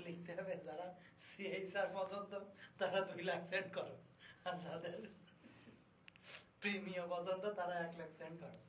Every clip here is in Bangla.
লিখতে হবে যারা সিএইচআর পছন্দ তারা 2 লাখ সেন্ড করো, আর যাদের প্রিমিয়াম পছন্দ তারা 1 লাখ সেন্ড করো।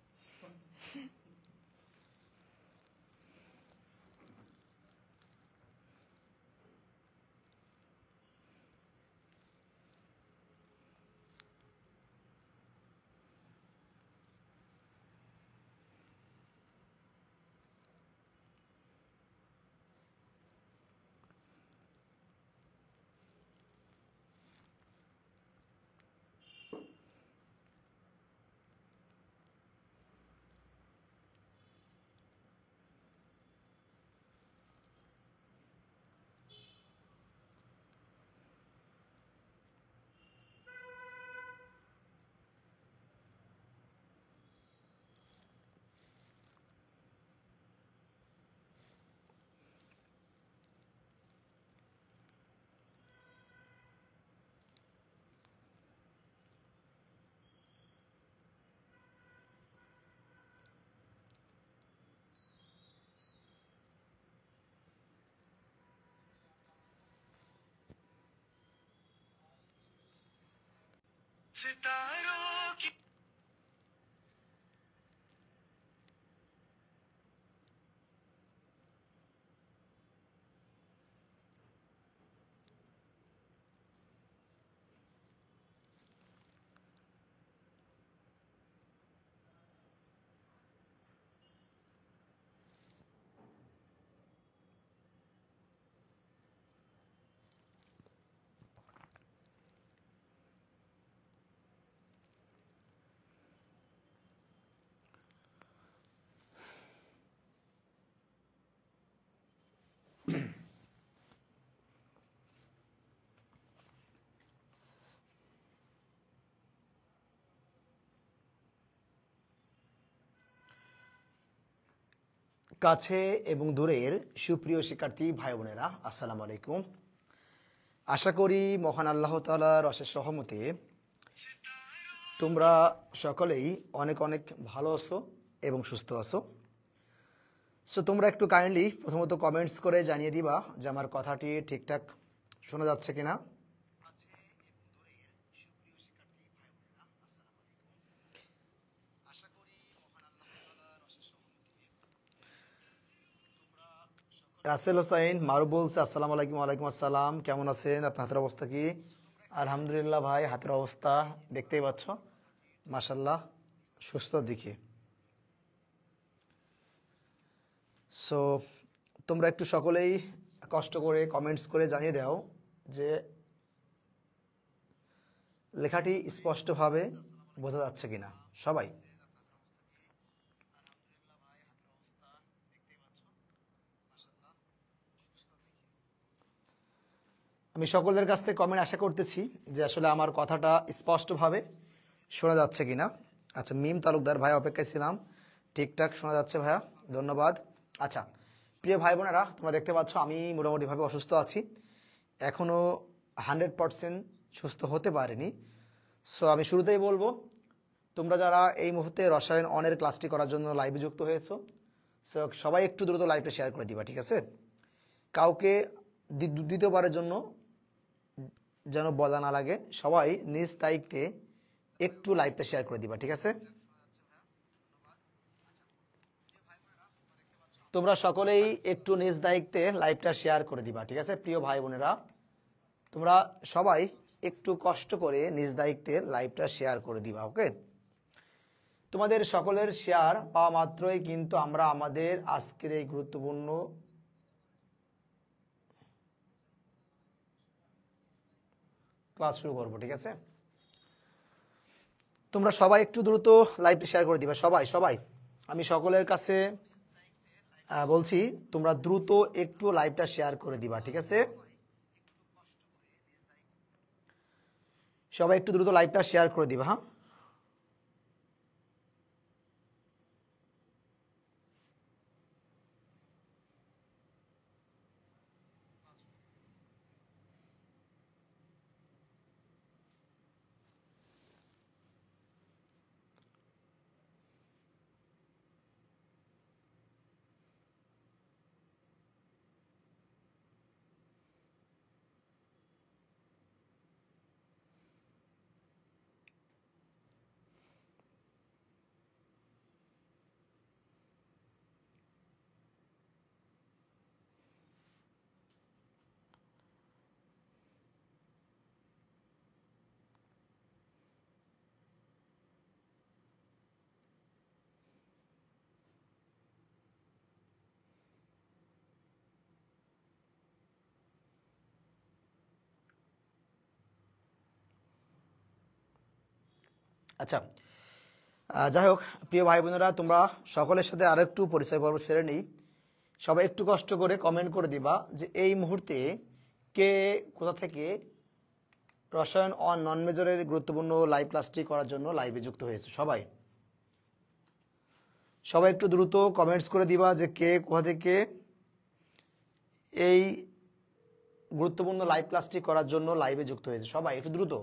सितारों की কাছে এবং দূরের সুপ্রিয় শিক্ষার্থী ভাই বোনেরা, আসসালামু আলাইকুম। আশা করি মহান আল্লাহ তাআলার অশেষ রহমতে তোমরা সকলেই অনেক অনেক ভালো আছো এবং সুস্থ আছো। সো তোমরা একটু কাইন্ডলি প্রথমত কমেন্টস করে জানিয়ে দিবা যে আমার কথাটি ঠিকঠাক শোনা যাচ্ছে কিনা। রাসেল হোসাইন মারুফ বলছে আসসালামু আলাইকুম। ওয়ালাইকুম আসসালাম, কেমন আছেন? আপনার হাতের অবস্থা কি? আলহামদুলিল্লাহ ভাই, হাতের অবস্থা দেখতেই পাচ্ছ, মাশাল্লাহ সুস্থ দিকে। সো তোমরা একটু সকলেই কষ্ট করে কমেন্টস করে জানিয়ে দাও যে লেখাটি স্পষ্টভাবে বোঝা যাচ্ছে কিনা সবাই। আমি সকলের কাছ থেকে কমেন্ট আশা করতেছি যে আসলে আমার কথাটা স্পষ্টভাবে শোনা যাচ্ছে কিনা। আচ্ছা, মিম তালুকদার ভাই, অপেক্ষায় ছিলাম, ঠিকঠাক শোনা যাচ্ছে ভাইয়া, ধন্যবাদ। আচ্ছা প্রিয় ভাই বোনেরা, তোমরা দেখতে পাচ্ছ আমি মোটামুটিভাবে অসুস্থ আছি, এখনও 100% সুস্থ হতে পারিনি। সো আমি শুরুতেই বলবো, তোমরা যারা এই মুহূর্তে রসায়ন অনের ক্লাসটি করার জন্য লাইভে যুক্ত হয়েছো, সো সবাই একটু দ্রুত লাইভটা শেয়ার করে দিবা, ঠিক আছে? কাউকে দ্বিতীয়বারের জন্য যেন বলা না লাগে, সবাই নিজ দায়িত্বে একটু লাইভটা শেয়ার করে দিবা, ঠিক আছে? তোমরা সকলেই একটু নিজ দায়িত্বে লাইভটা শেয়ার করে দিবা, ঠিক আছে প্রিয় ভাই বোনেরা? তোমরা সবাই একটু কষ্ট করে নিজ দায়িত্বে লাইভটা শেয়ার করে দিবা, ওকে? তোমাদের সকলের শেয়ার পাওয়া মাত্রই কিন্তু আমরা আমাদের আজকের এই গুরুত্বপূর্ণ ক্লাস শুরু করবো, ঠিক আছে? তোমরা সবাই একটু দ্রুত লাইভটা শেয়ার করে দিবা, সবাই সবাই। আমি সকলের কাছে বলছি, তোমরা দ্রুত একটু লাইভটা শেয়ার করে দিবা, ঠিক আছে? সবাই একটু দ্রুত লাইভটা শেয়ার করে দিবা, হ্যাঁ? আচ্ছা, যাই হোক প্রিয় ভাই বোনেরা, তোমরা সকলের সাথে আরো একটু পরিচয় পর্ব সেরে নেই। সবাই একটু কষ্ট করে কমেন্ট করে দিবা যে এই মুহূর্তে কে কোথা থেকে রসায়ন অন নন মেজরের গুরুত্বপূর্ণ লাইভ ক্লাসটি করার জন্য লাইভে যুক্ত হয়েছে। সবাই সবাই একটু দ্রুত কমেন্টস করে দিবা যে কে কোথা থেকে এই গুরুত্বপূর্ণ লাইভ ক্লাসটি করার জন্য লাইভে যুক্ত হয়েছে। সবাই একটু দ্রুত।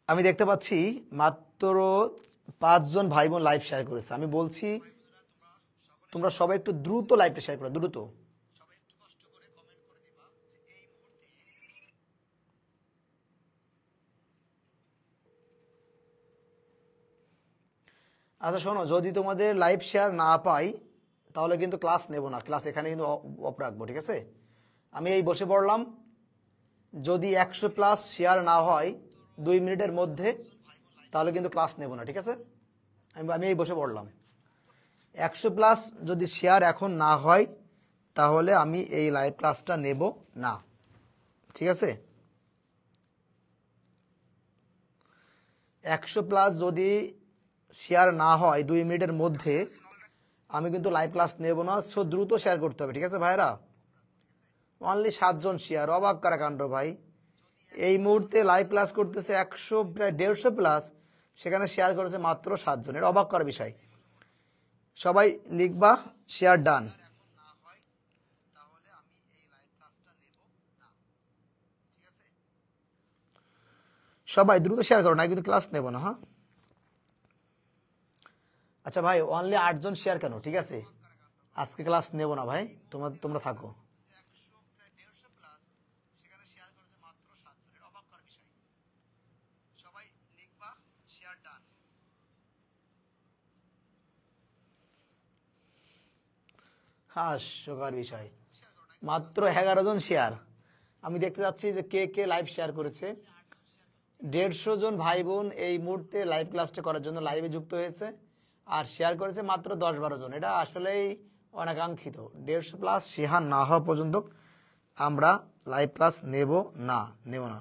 আমি দেখতে পাচ্ছি মাত্র 5 জন ভাই বোন লাইভ শেয়ার করেছে। আমি বলছি তোমরা সবাই একটু দ্রুত লাইভটা শেয়ার করো, দ্রুত। আচ্ছা শোনো, যদি তোমাদের লাইভ শেয়ার না পাই তাহলে কিন্তু ক্লাস নেব না, ক্লাস এখানে কিন্তু অফ রাখবো, ঠিক আছে? আমি এই বসে পড়লাম, যদি 100+ শেয়ার না হয় 2 মিনিটের মধ্যে তাহলে কিন্তু ক্লাস নেব না, ঠিক আছে? আমি এই বসে পড়লাম, 100+ যদি শেয়ার এখন না হয় তাহলে আমি এই লাইভ ক্লাসটা নেব না, ঠিক আছে? 100+ যদি শেয়ার না হয় 2 মিনিটের মধ্যে আমি কিন্তু লাইভ ক্লাস নেব না। সো দ্রুত শেয়ার করতে হবে, ঠিক আছে ভাইরা? অনলি 7 জন শেয়ার, অবাক করা কাণ্ড ভাই। এই মুহূর্তে লাইভ ক্লাস করতেছে 100 প্রায় 150+, সেখানে শেয়ার করেছে মাত্র 7 জন, এটা অবাক করার বিষয়। সবাই লিখবা শেয়ার ডান। সবাই দ্রুত শেয়ার করো, না কিন্তু ক্লাস নেব না। হ্যাঁ আচ্ছা ভাই, অনলি 8 জন শেয়ার কেন? ঠিক আছে, আজকে ক্লাস নেব না ভাই, তোমরা থাকো। হাস্যকর বিষয়, মাত্র 11 জন শেয়ার। আমি দেখতে যাচ্ছি যে কে কে লাইভ শেয়ার করেছে। 150 জন ভাই বোন এই মুহূর্তে লাইভ ক্লাসটা করার জন্য লাইভে যুক্ত হয়েছে, আর শেয়ার করেছে মাত্র 10-12 জন। এটা আসলেই অনাকাঙ্ক্ষিত। 150+ শেয়ার না হওয়া পর্যন্ত আমরা লাইভ ক্লাস নেব না।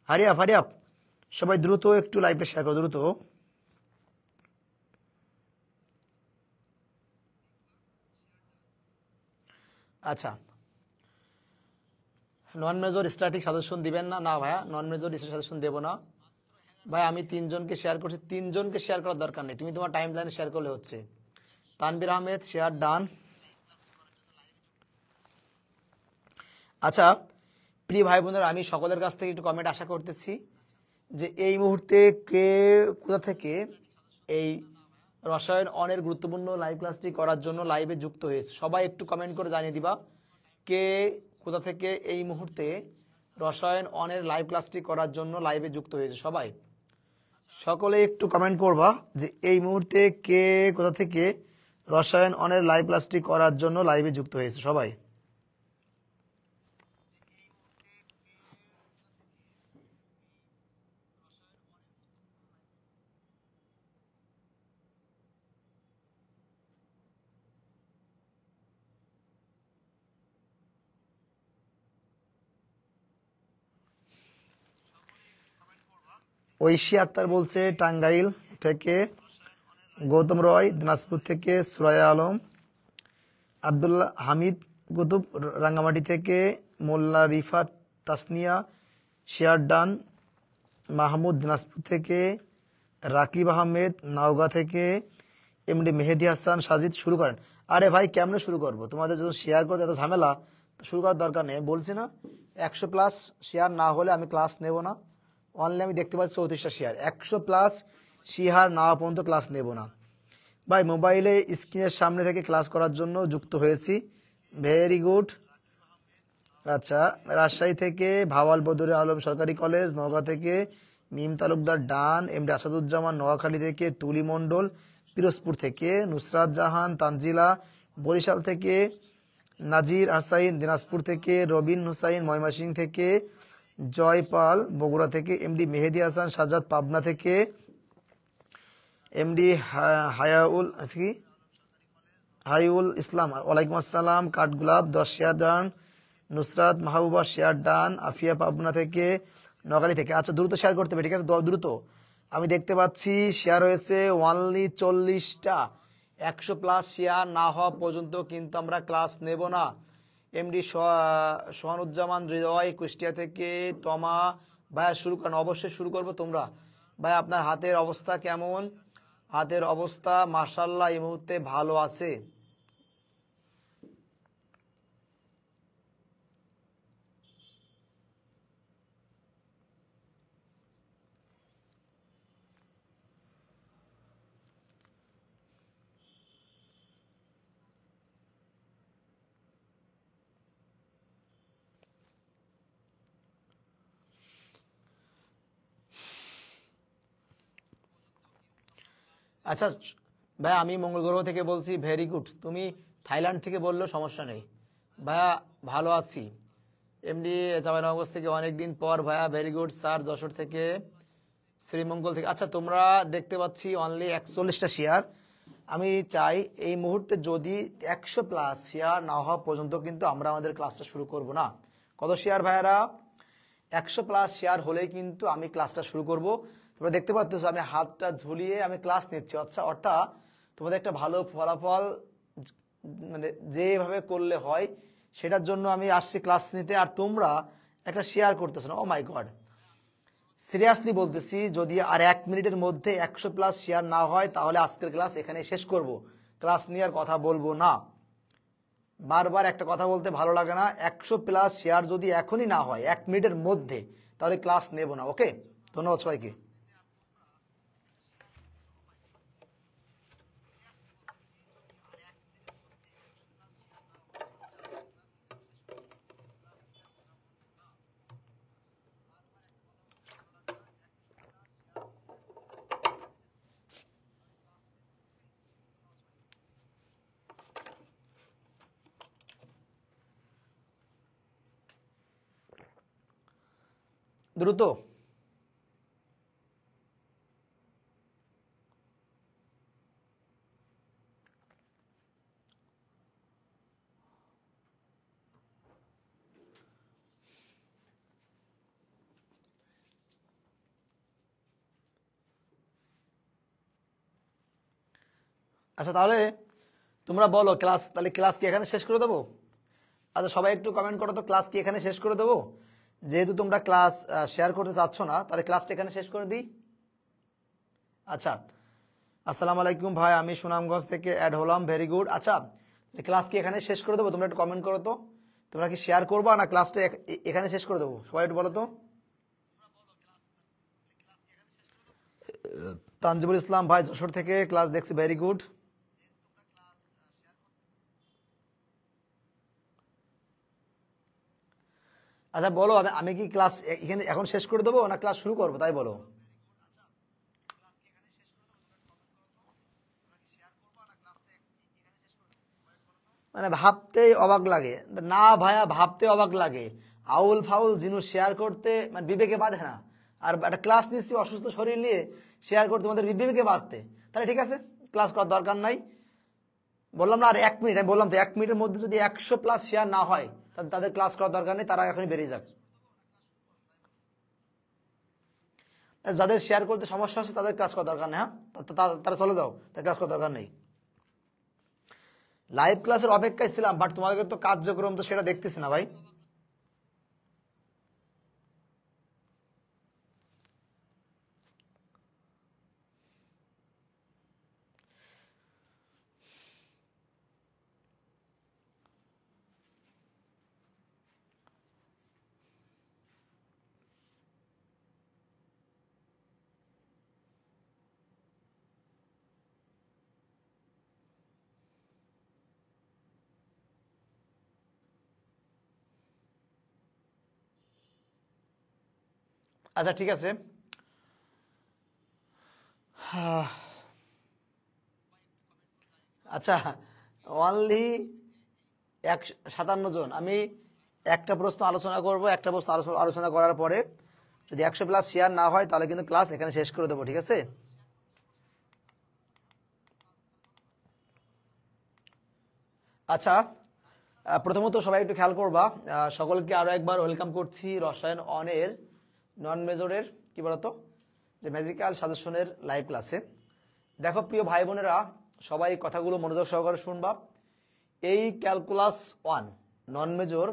হারিয়াপ সবাই দ্রুত একটু লাইভটা শেয়ার করো, দ্রুত। আচ্ছা, নন মেজর স্ট্যাটিক সাজেশন দিবেন না? না ভাইয়া, নন মেজর স্ট্যাটিক সাজেশন দেব না ভাই। আমি 3 জনকে শেয়ার করছি, 3 জনকে শেয়ার করার দরকার নেই, তুমি তোমার টাইম লাইনে শেয়ার করলে হচ্ছে। Tanvir Ahmed share done. আচ্ছা প্রিয় ভাই বোনেরা, আমি সকলের কাছ থেকে একটু কমেন্ট আশা করতেছি যে এই মুহূর্তে কে কোথা থেকে এই রসায়ন অনের গুরুত্বপূর্ণ লাইভ ক্লাসটি করার জন্য লাইভে যুক্ত হয়েছে। সবাই একটু কমেন্ট করে জানিয়ে দিবা কে কোথা থেকে এই মুহূর্তে রসায়ন অনের লাইভ ক্লাসটি করার জন্য লাইভে যুক্ত হয়েছে। সবাই সকলে একটু কমেন্ট করবা যে এই মুহূর্তে কে কোথা থেকে রসায়ন অনের লাইভ ক্লাসটি করার জন্য লাইভে যুক্ত হয়েছে। সবাই ঐশী আক্তার বলছে টাঙ্গাইল থেকে, গৌতম রয় দিনাজপুর থেকে, সুরায়া আলম, আব্দুল্লাহ হামিদ কুতুব রাঙ্গামাটি থেকে, মোল্লা রিফাত তাসনিয়া শেয়ার ডান, মাহমুদ দিনাজপুর থেকে, রাকিব আহমেদ নাওগাঁ থেকে, এমডি মেহেদি হাসান সাজিদ। শুরু করেন। আরে ভাই কেমনে শুরু করব? তোমাদের যখন শেয়ার করতে এত ঝামেলা, শুরু করার দরকার নেই। বলছি না 100+ শেয়ার না হলে আমি ক্লাস নেব না। অনলি আমি দেখতে পাচ্ছি 34টা শেয়ার, 100+ শেয়ার না হওয়া পর্যন্ত ক্লাস নেব না ভাই। মোবাইলে স্ক্রিনের সামনে থেকে ক্লাস করার জন্য যুক্ত হয়েছি, ভেরি গুড। আচ্ছা, রাজশাহী থেকে ভাওয়াল বদরে আলম সরকারি কলেজ, নওগাঁ থেকে মিম তালুকদার ডান, এমডি আসাদুজ্জামান নোয়াখালী থেকে, তুলি মণ্ডল পিরোজপুর থেকে, নুসরাত জাহান তানজিলা বরিশাল থেকে, নাজির হাসাইন দিনাজপুর থেকে, রবিন হুসাইন ময়মনসিংহ থেকে, জয়পাল বগুড়া থেকে, এমডি মেহেদি হাসান সাজ্জাদ পাবনা থেকে, এমডি হায়াউল আছে কি হাইউল ইসলাম ওয়ালাইকুম আসসালাম, কাঠগোলাপ 10 share done, Nusrat Mahbuba share done, Afia Pabna থেকে, নগারি থেকে। আচ্ছা দ্রুত শেয়ার করতে হবে, ঠিক আছে দ্রুত। আমি দেখতে পাচ্ছি শেয়ার হয়েছে অনলি 40টা। 100+ শেয়ার না হওয়া পর্যন্ত কিন্তু আমরা ক্লাস নেব না। এমডি সোহানুজ্জামান হৃদয় কুষ্টিয়া থেকে, তমা ভাইয়া শুরু করেন। অবশ্যই শুরু করবো তোমরা। ভাই আপনার হাতের অবস্থা কেমন? হাতের অবস্থা মাশাআল্লাহ এই মুহূর্তে ভালো আছে। আচ্ছা ভাইয়া আমি মঙ্গল গ্রহ থেকে বলছি। Very good. তুমি থাইল্যান্ড থেকে বললেও সমস্যা নেই ভাইয়া, ভালো আছি। এমডি চাঁপাইনবাবগঞ্জ থেকে অনেকদিন পর ভাইয়া, ভেরি গুড স্যার। যশোর থেকে, শ্রীমঙ্গল থেকে। আচ্ছা তোমরা দেখতে পাচ্ছি অনলি 41টা শেয়ার। আমি চাই এই মুহূর্তে যদি 100+ শেয়ার না হওয়া পর্যন্ত কিন্তু আমরা আমাদের ক্লাসটা শুরু করব না। কত শেয়ার ভাইয়ারা? 100+ শেয়ার হলেই কিন্তু আমি ক্লাসটা শুরু করব। তোমরা দেখতে পাচ্ছ আমি হাতটা ঝুলিয়ে আমি ক্লাস নিচ্ছি। আচ্ছা অর্থাৎ তোমাদের একটা ভালো ফলাফল মানে যেভাবে করলে হয় সেটার জন্য আমি আসছি ক্লাস নিতে, আর তোমরা একটা শেয়ার করতেছো না। ও মাই গড, সিরিয়াসলি বলতেছি, যদি আর 1 মিনিটের মধ্যে 100+ শেয়ার না হয় তাহলে আজকের ক্লাস এখানে শেষ করব। ক্লাস নিয়ে আর কথা বলবো না। বারবার একটা কথা বলতে ভালো লাগে না। 100+ শেয়ার যদি এখনই না হয় 1 মিনিটের মধ্যে তাহলে ক্লাস নেব না। ওকে, ধন্যবাদ সবাইকে। দ্রুত। আচ্ছা তাহলে তোমরা বলো ক্লাস, তাহলে ক্লাস কি এখানে শেষ করে দেবো? আচ্ছা সবাই একটু কমেন্ট করো তো, ক্লাস কি এখানে শেষ করে দেবো? যেহেতু তোমরা ক্লাস শেয়ার করতে চাচ্ছ না তাহলে ক্লাসটা এখানে শেষ করে দিই। আচ্ছা আসসালামু আলাইকুম ভাই, আমি সুনামগঞ্জ থেকে অ্যাড হলাম। Very good. আচ্ছা ক্লাস কি এখানে শেষ করে দেবো? তোমরা একটু কমেন্ট করো তো, তোমরা কি শেয়ার করবা না ক্লাসটা এখানে শেষ করে দেবো? সবাই একটু বলো তো। তানজিবুল ইসলাম ভাই যশোর থেকে ক্লাস দেখছি। Very good. আচ্ছা বলো আমি কি ক্লাস এখানে এখন শেষ করে দেবো না ক্লাস শুরু করবো তাই বলো। মানে ভাবতেই অবাক লাগে। না ভাইয়া ভাবতে অবাক লাগে। আউল ফাউল জিনিস শেয়ার করতে মানে বিবেকে বাঁধে না। আর একটা ক্লাস নিচ্ছি অসুস্থ শরীর নিয়ে, শেয়ার করতে তোমাদের বিবেকে বাঁধতে, তাহলে ঠিক আছে ক্লাস করার দরকার নাই। বললাম না আর 1 মিনিট, আমি বললাম তো 1 মিনিটের মধ্যে যদি 100+ শেয়ার না হয় তাহলে তাদের ক্লাস করার দরকার নেই, তারা এখনই বেরিয়ে যাক। যাদের শেয়ার করতে সমস্যা হচ্ছে তাদের ক্লাস করার দরকার নেই। হ্যাঁ তারা চলে যাও, তার ক্লাস করার দরকার নেই। লাইভ ক্লাসের অপেক্ষায় ছিলাম, বাট তোমাদের তো কার্যক্রম তো সেটা দেখতেছি না ভাই। আচ্ছা ঠিক আছে। আচ্ছা অনলি 57 জন। আমি একটা প্রশ্ন আলোচনা করব, একটা প্রশ্ন আলোচনা করার পরে যদি 100+ শেয়ার না হয় তাহলে কিন্তু ক্লাস এখানে শেষ করে দেবো, ঠিক আছে? আচ্ছা, প্রথমত সবাই একটু খেয়াল করবা, সকলকে আরো একবার ওয়েলকাম করছি রসায়ন অনের নন মেজরের কি বলতো যে ম্যাজিক্যাল সাজেশনের লাইভ ক্লাসে। দেখো প্রিয় ভাই বোনেরা, সবাই কথাগুলো মনোযোগ সহকারে শুনবা। এই ক্যালকুলাস 1 নন মেজর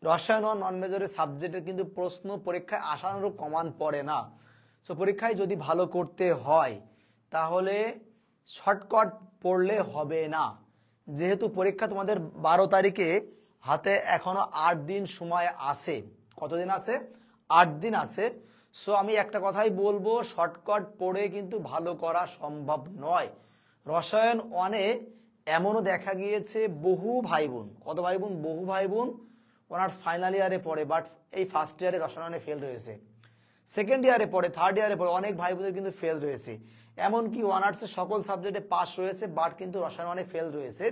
রসায়ন নন মেজরের সাবজেক্টের কিন্তু প্রশ্ন পরীক্ষায় আশানুরূপ কমান পড়ে না। সো পরীক্ষায় যদি ভালো করতে হয় তাহলে শর্টকাট পড়লে হবে না। যেহেতু পরীক্ষা তোমাদের 12 তারিখে, হাতে এখনো 8 দিন সময় আছে। কতদিন আছে? 8 দিন আছে। সো আমি একটা কথাই বলবো, শর্টকাট পড়ে কিন্তু ভালো করা সম্ভব নয়। রসায়ন 1-এ এমনও দেখা গিয়েছে বহু ভাই বোন, কত ভাই বোন? বহু ভাই বোন অনার্স ফাইনাল ইয়ারে পড়ে, বাট এই ফার্স্ট ইয়ারে রসায়ন 1-এ ফেল রয়েছে। সেকেন্ড ইয়ারে পড়ে, থার্ড ইয়ারে পড়ে অনেক ভাই বোনের কিন্তু ফেল রয়েছে। এমনকি অনার্সের সকল সাবজেক্টে পাস রয়েছে, বাট কিন্তু রসায়ন 1-এ ফেল রয়েছে।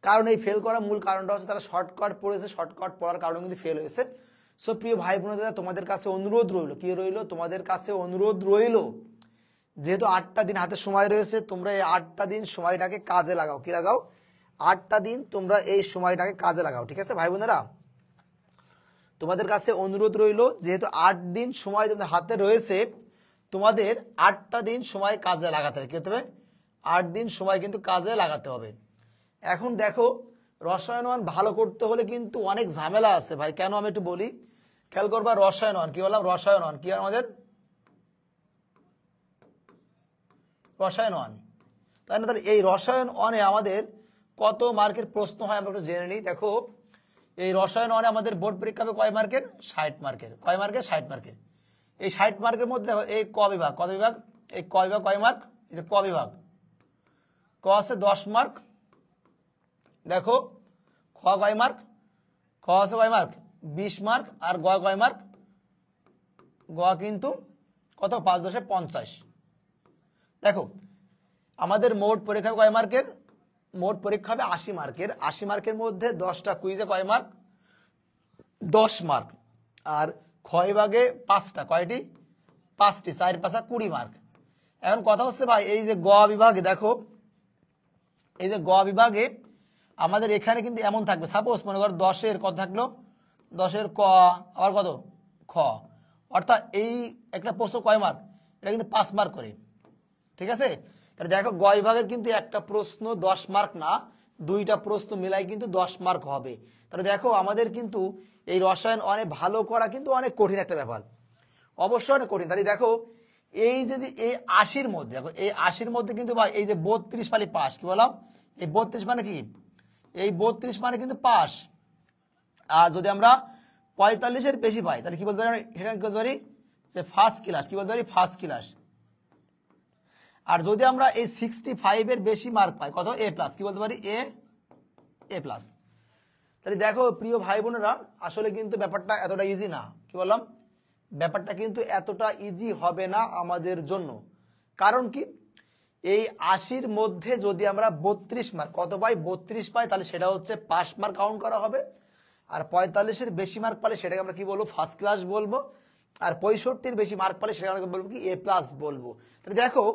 কারণ এই ফেল করার মূল কারণটা হচ্ছে তারা শর্টকাট পড়েছে, শর্টকাট পড়ার কারণে কিন্তু ফেল হয়েছে। সো প্রিয় ভাই বোনেরা, তোমাদের কাছে অনুরোধ রইল, কি রইল? তোমাদের কাছে অনুরোধ রইল, যেহেতু 8টা দিন হাতে সময় রয়েছে, তোমরা এই 8টা দিন সময়টাকে কাজে লাগাও। কি লাগাও? 8টা দিন তোমরা এই সময়টাকে কাজে লাগাও, ঠিক আছে ভাই বোনেরা? তোমাদের কাছে অনুরোধ রইল, যেহেতু 8 দিন সময় তোমাদের হাতে রয়েছে, তোমাদের 8টা দিন সময় কাজে লাগাতে হবে। কি হতে হবে? 8 দিন সময় কিন্তু কাজে লাগাতে হবে। এখন দেখো, রসায়ন 1 ভালো করতে হলে কিন্তু অনেক ঝামেলা আছে ভাই। কেন আমি একটু বলি, খেয়াল করবা। রসায়ন 1 কি বললাম? রসায়ন 1 কি আমাদের? রসায়ন 1, তাই না? তাহলে এই রসায়ন 1-এ আমাদের কত মার্কের প্রশ্ন হয় আমরা একটু জেনে নিই। দেখো, এই রসায়ন 1-এ আমাদের বোর্ড পরীক্ষা হবে কয় মার্কের? 60 মার্কের। কয় মার্কের? 60 মার্কের। এই 60 মার্কের মধ্যে এই ক বিভাগ, কত বিভাগ? এই ক বিভাগ কয় মার্ক? এই যে ক বিভাগ, ক আছে 10 মার্ক। দেখো খ কয় মার্ক? খ আছে কয় মার্ক? 20 মার্ক। আর গ কয় মার্ক? গ কিন্তু কত? 5 × 10 = 50। দেখো, আমাদের মোট পরীক্ষা কয় মার্কের? মোট পরীক্ষা হবে 80 মার্কের। 80 মার্কের মধ্যে 10টা কুইজে কয় মার্ক? 10 মার্ক। আর খ বিভাগে 5টা, কয়টি? 5টি, 4 × 5 = 20 মার্ক। এখন কথা হচ্ছে ভাই, এই যে গ বিভাগে দেখো, এই যে গ বিভাগে আমাদের এখানে কিন্তু এমন থাকবে, সাপোজ মনে করো 10-এর কত থাকলো? 10-এর ক, আবার কত? খ। অর্থাৎ এই একটা প্রশ্ন কয় মার্ক? এটা কিন্তু 5 মার্ক করে, ঠিক আছে? তাহলে দেখো, গ বিভাগের কিন্তু একটা প্রশ্ন 10 মার্ক না, 2টা প্রশ্ন মিলাই কিন্তু 10 মার্ক হবে। তাহলে দেখো, আমাদের কিন্তু এই রসায়ন 1-এ ভালো করা কিন্তু অনেক কঠিন একটা ব্যাপার, অবশ্যই অনেক কঠিন। তাহলে দেখো, এই যদি এই 80-র মধ্যে, দেখো এই 80-র মধ্যে কিন্তু ভাই এই যে 32 পালি পাস। কি বললাম? এই 32 মানে কি? এই 32 মানে কিন্তু পাস। আর যদি আমরা 45-এর বেশি পাই তাহলে কি বলতে পারি? সেটা কি বলতে পারি? যে ফার্স্ট ক্লাস। কি বলতে পারি? First class. আর যদি আমরা এই 65-এর বেশি মার্ক পাই, কত? এ প্লাস। কি বলতে পারি? এ প্লাস। তাহলে দেখো প্রিয় ভাই বোনেরা, আসলে কিন্তু ব্যাপারটা এতটা ইজি না। কি বললাম? ব্যাপারটা কিন্তু এতটা ইজি হবে না আমাদের জন্য। কারণ কি, এই 80-র মধ্যে যদি আমরা 32 মার্ক কত পাই? 32 পাই, তাহলে সেটা হচ্ছে পাস মার্ক কাউন্ট করা হবে। আর 45-এর বেশি মার্ক পালে সেটাকে আমরা কি বলবো? ফার্স্ট ক্লাস বলবো। আর 65-র বেশি মার্ক পালে সেটাকে আমরা বলবো কি? এ প্লাস বলবো। তাহলে দেখো,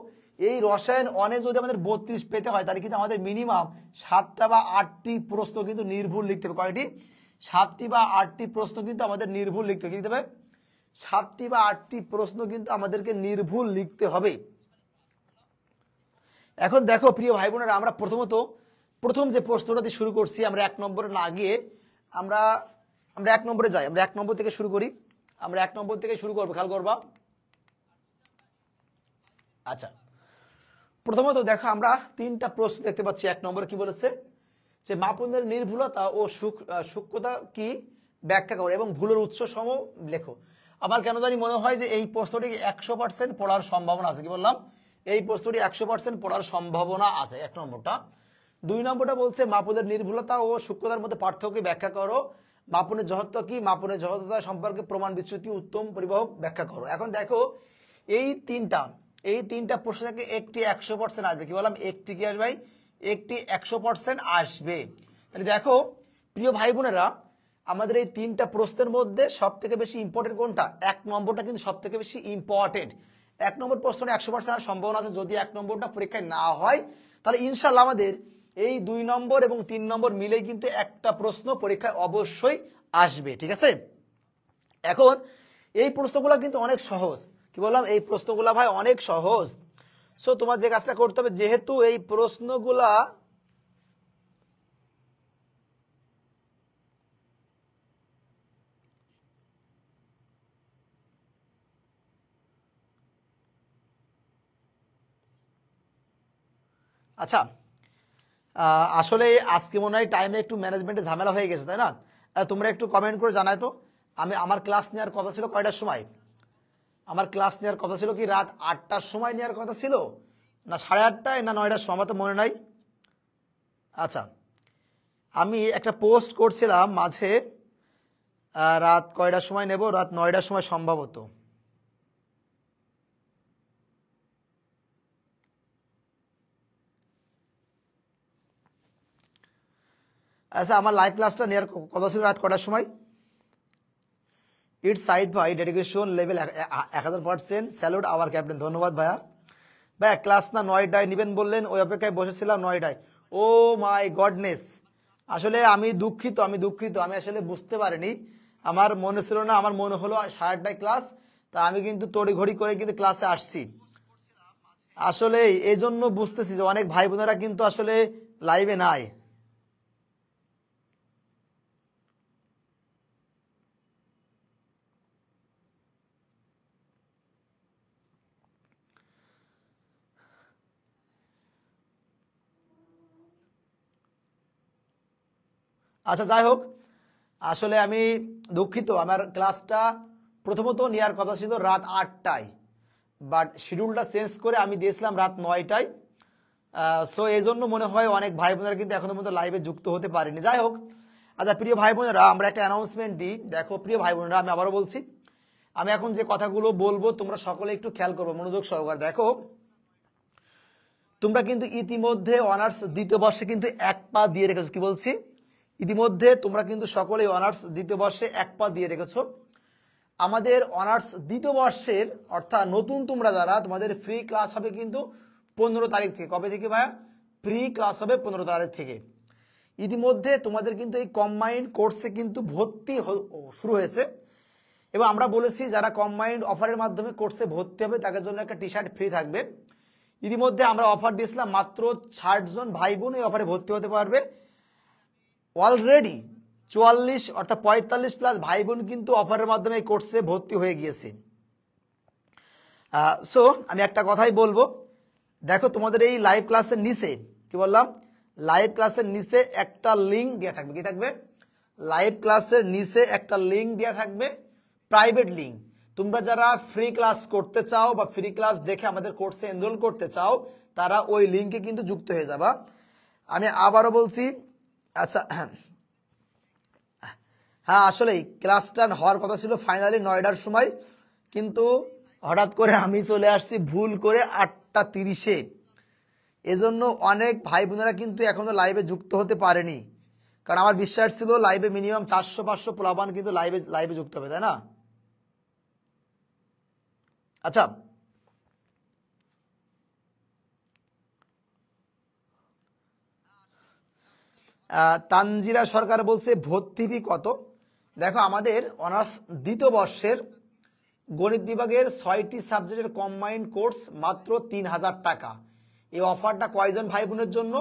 এই রসায়ন 1-এ যদি আমাদের 32 পেতে হয় তাহলে কিন্তু আমাদের মিনিমাম 7টা বা 8টি প্রশ্ন কিন্তু নির্ভুল লিখতে হবে। কয়টি? 7টি বা 8টি প্রশ্ন কিন্তু আমাদের নির্ভুল লিখতে হবে। কি লিখতে হবে? 7টি বা 8টি প্রশ্ন কিন্তু আমাদেরকে নির্ভুল লিখতে হবে। এখন দেখো প্রিয় ভাই বোনেরা, আমরা প্রথম যে প্রশ্নটা দিয়ে শুরু করছি, আমরা 1 নম্বরে না গিয়ে আমরা 1 নম্বরে যাই। আমরা 1 নম্বর থেকে শুরু করি। আমরা 1 নম্বর থেকে শুরু করবো, খেয়াল করবা। আচ্ছা, প্রথমত দেখো, আমরা 3টা প্রশ্ন দেখতে পাচ্ছি। 1 নম্বরে কি বলেছে? যে মাপনের নির্ভুলতা ও সূক্ষ্মতা কি ব্যাখ্যা করো এবং ভুলের উৎস সম লেখো। আমার কেন জানি মনে হয় যে এই প্রশ্নটি 100% পড়ার সম্ভাবনা আছে। কি বললাম? এই প্রশ্নটি 100% পড়ার সম্ভাবনা আছে, 1 নম্বরটা। 2 নম্বরটা বলছে মাপনের নির্ভুলতা ও সূক্ষ্মতার মধ্যে পার্থক্য ব্যাখ্যা করো। মাপনের যথার্থ কি? মাপনের যথার্থতা সম্পর্কে প্রমাণ বিচ্যুতি উত্তম পরিবাহক ব্যাখ্যা করো। এখন দেখো, এই তিনটা প্রশ্ন থেকে একটি 100% আসবে। কি বললাম? একটি কি আসবে ভাই? একটি 100% আসবে। তাহলে দেখো প্রিয় ভাই বোনেরা, আমাদের এই 3টা প্রশ্নের মধ্যে সব থেকে বেশি ইম্পর্টেন্ট কোনটা? 1 নম্বরটা কিন্তু সব থেকে বেশি ইম্পর্টেন্ট। 1 নম্বর প্রশ্নটা 100% সম্ভাবনা আছে, যদি 1 নম্বরটা পরীক্ষায় না হয় তাহলে ইনশাল্লাহ আমাদের এই 2 নম্বর এবং 3 নম্বর মিলেই কিন্তু একটা প্রশ্ন পরীক্ষায় অবশ্যই আসবে, ঠিক আছে? এখন এই প্রশ্নগুলো কিন্তু অনেক সহজ, কি বললাম, এই প্রশ্নগুলো ভাই অনেক সহজ। সো তোমার যে কাজটা করতে হবে, যেহেতু এই প্রশ্নগুলা আচ্ছা, আসলে আজকে মনে হয় টাইমে একটু ম্যানেজমেন্টে ঝামেলা হয়ে গেছে, তাই না? তোমরা একটু কমেন্ট করে জানাই তো। আমার ক্লাস নেওয়ার কথা ছিল কয়টার সময়? আমার ক্লাস নেওয়ার কথা ছিল কি রাত 8টার সময় নেওয়ার কথা ছিল, না 8:30টায়, না 9টার সময়? আমার তো মনে নাই। আচ্ছা, আমি একটা পোস্ট করছিলাম মাঝে, রাত কয়টার সময় নেব, রাত 9টার সময় সম্ভবত। আচ্ছা, আমার লাইভ ক্লাসটা নেওয়ার কথা ছিল রাত কটার সময়? ইটস সাইদ ভাই, dedication level 1000%, salute hour captain. ধন্যবাদ ভাইয়া। ভাইয়া ক্লাস না 9টায় নেবেন বললেন, ওই অপেক্ষায় বসেছিলাম 9টায়। ও মাই গডনেস, আসলে আমি দুঃখিত, আমি আসলে বুঝতে পারিনি, আমার মনে ছিল না, আমার মনে হলো 8:30টায় ক্লাস, তা আমি কিন্তু তড়িঘড়ি করে কিন্তু ক্লাসে আসছি। আসলে এই জন্য বুঝতেছি যে অনেক ভাই বোনেরা কিন্তু আসলে লাইভে নাই। আচ্ছা যাই হোক, আসলে আমি দুঃখিত, আমার ক্লাসটা প্রথমত নেওয়ার কথা ছিল রাত 8টায়, বাট শিডিউলটা চেঞ্জ করে আমি দিয়েছিলাম রাত 9টায়। সো এই জন্য মনে হয় অনেক ভাই বোনেরা কিন্তু এখনো পর্যন্ত লাইভে যুক্ত হতে পারেনি। যাই হোক, আচ্ছা প্রিয় ভাই বোনেরা, আমরা একটা অ্যানাউন্সমেন্ট দিই। দেখো প্রিয় ভাই বোনেরা, আমি আবারও বলছি, আমি এখন যে কথাগুলো বলবো তোমরা সকলে একটু খেয়াল করবো মনোযোগ সহকারে। দেখো, তোমরা কিন্তু ইতিমধ্যে অনার্স দ্বিতীয় বর্ষে কিন্তু 1 পা দিয়ে রেখেছো। কি বলছি? ইতিমধ্যে তোমরা কিন্তু সকলেই অনার্স দ্বিতীয় বর্ষে 1 পা দিয়ে রেখেছো। আমাদের অনার্স দ্বিতীয় বর্ষের, অর্থাৎ নতুন তোমরা যারা, তোমাদের ফ্রি ক্লাস হবে কিন্তু 15 তারিখ থেকে। কবে থেকে ভাইয়া? ফ্রি ক্লাস হবে 15 তারিখ থেকে। ইতিমধ্যে তোমাদের কিন্তু এই কম্বাইন্ড কোর্সে কিন্তু ভর্তি শুরু হয়েছে, এবং আমরা বলেছি যারা কম্বাইন্ড অফারের মাধ্যমে কোর্সে ভর্তি হবে তাদের জন্য একটা টি শার্ট ফ্রি থাকবে। ইতিমধ্যে আমরা অফার দিয়েছিলাম, মাত্র 60 জন ভাই বোন এই অফারে ভর্তি হতে পারবে। অলরেডি 44 অর্থাৎ 45+ ভাই বোন কিন্তু অফারের মাধ্যমে এই কোর্সে ভর্তি হয়ে গিয়েছে। সো আমি একটা কথাই বলবো, দেখো তোমাদের এই লাইভ ক্লাসের নিচে, কি বললাম, লাইভ ক্লাসের নিচে একটা লিঙ্ক দেওয়া থাকবে। কি থাকবে? লাইভ ক্লাসের নিচে একটা লিঙ্ক দেওয়া থাকবে, প্রাইভেট লিঙ্ক। তোমরা যারা ফ্রি ক্লাস করতে চাও বা ফ্রি ক্লাস দেখে আমাদের কোর্সে এনরোল করতে চাও, তারা ওই লিঙ্কে কিন্তু যুক্ত হয়ে যাবা। আমি আবারও বলছি, আচ্ছা হ্যাঁ, আসলেই ক্লাসটা হওয়ার কথা ছিল ফাইনালি 9টার সময়, কিন্তু হঠাৎ করে আমি চলে আসছি ভুল করে 8:30-এ। এজন্য অনেক ভাই বোনেরা কিন্তু এখনো লাইভে যুক্ত হতে পারেনি, কারণ আমার বিশ্বাস ছিল লাইভে মিনিমাম 400-500 পোলাপান কিন্তু লাইভে যুক্ত হবে, তাই না? আচ্ছা, তানজিরা সরকার বলছে ভর্তি ফি কত? দেখো, আমাদের অনার্স দ্বিতীয় বর্ষের গণিত বিভাগের 6টি সাবজেক্টের কম্বাইন্ড কোর্স মাত্র 3000 টাকা। এই অফারটা কয়জন ভাই বোনের জন্য?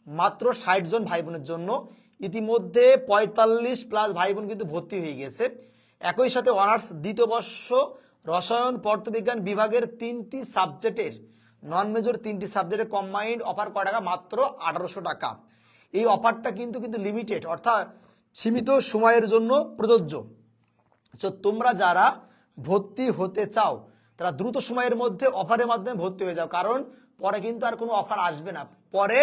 মাত্র 60 জন ভাই বোনের জন্য। ইতিমধ্যে 45+ ভাই বোন কিন্তু ভর্তি হয়ে গেছে। একই সাথে অনার্স দ্বিতীয় বর্ষ রসায়ন পদার্থবিজ্ঞান বিভাগের 3টি সাবজেক্টের, নন মেজর 3টি সাবজেক্টের কম্বাইন্ড অফার কয় টাকা? মাত্র 1800 টাকা। এই অফারটা কিন্তু লিমিটেড, অর্থাৎ সীমিত সময়ের জন্য প্রযোজ্য। তো তোমরা যারা ভর্তি হতে চাও তারা দ্রুত সময়ের মধ্যে অফারের মাধ্যমে ভর্তি হয়ে যাও, কারণ পরে কিন্তু আর কোনো অফার আসবে না। পরে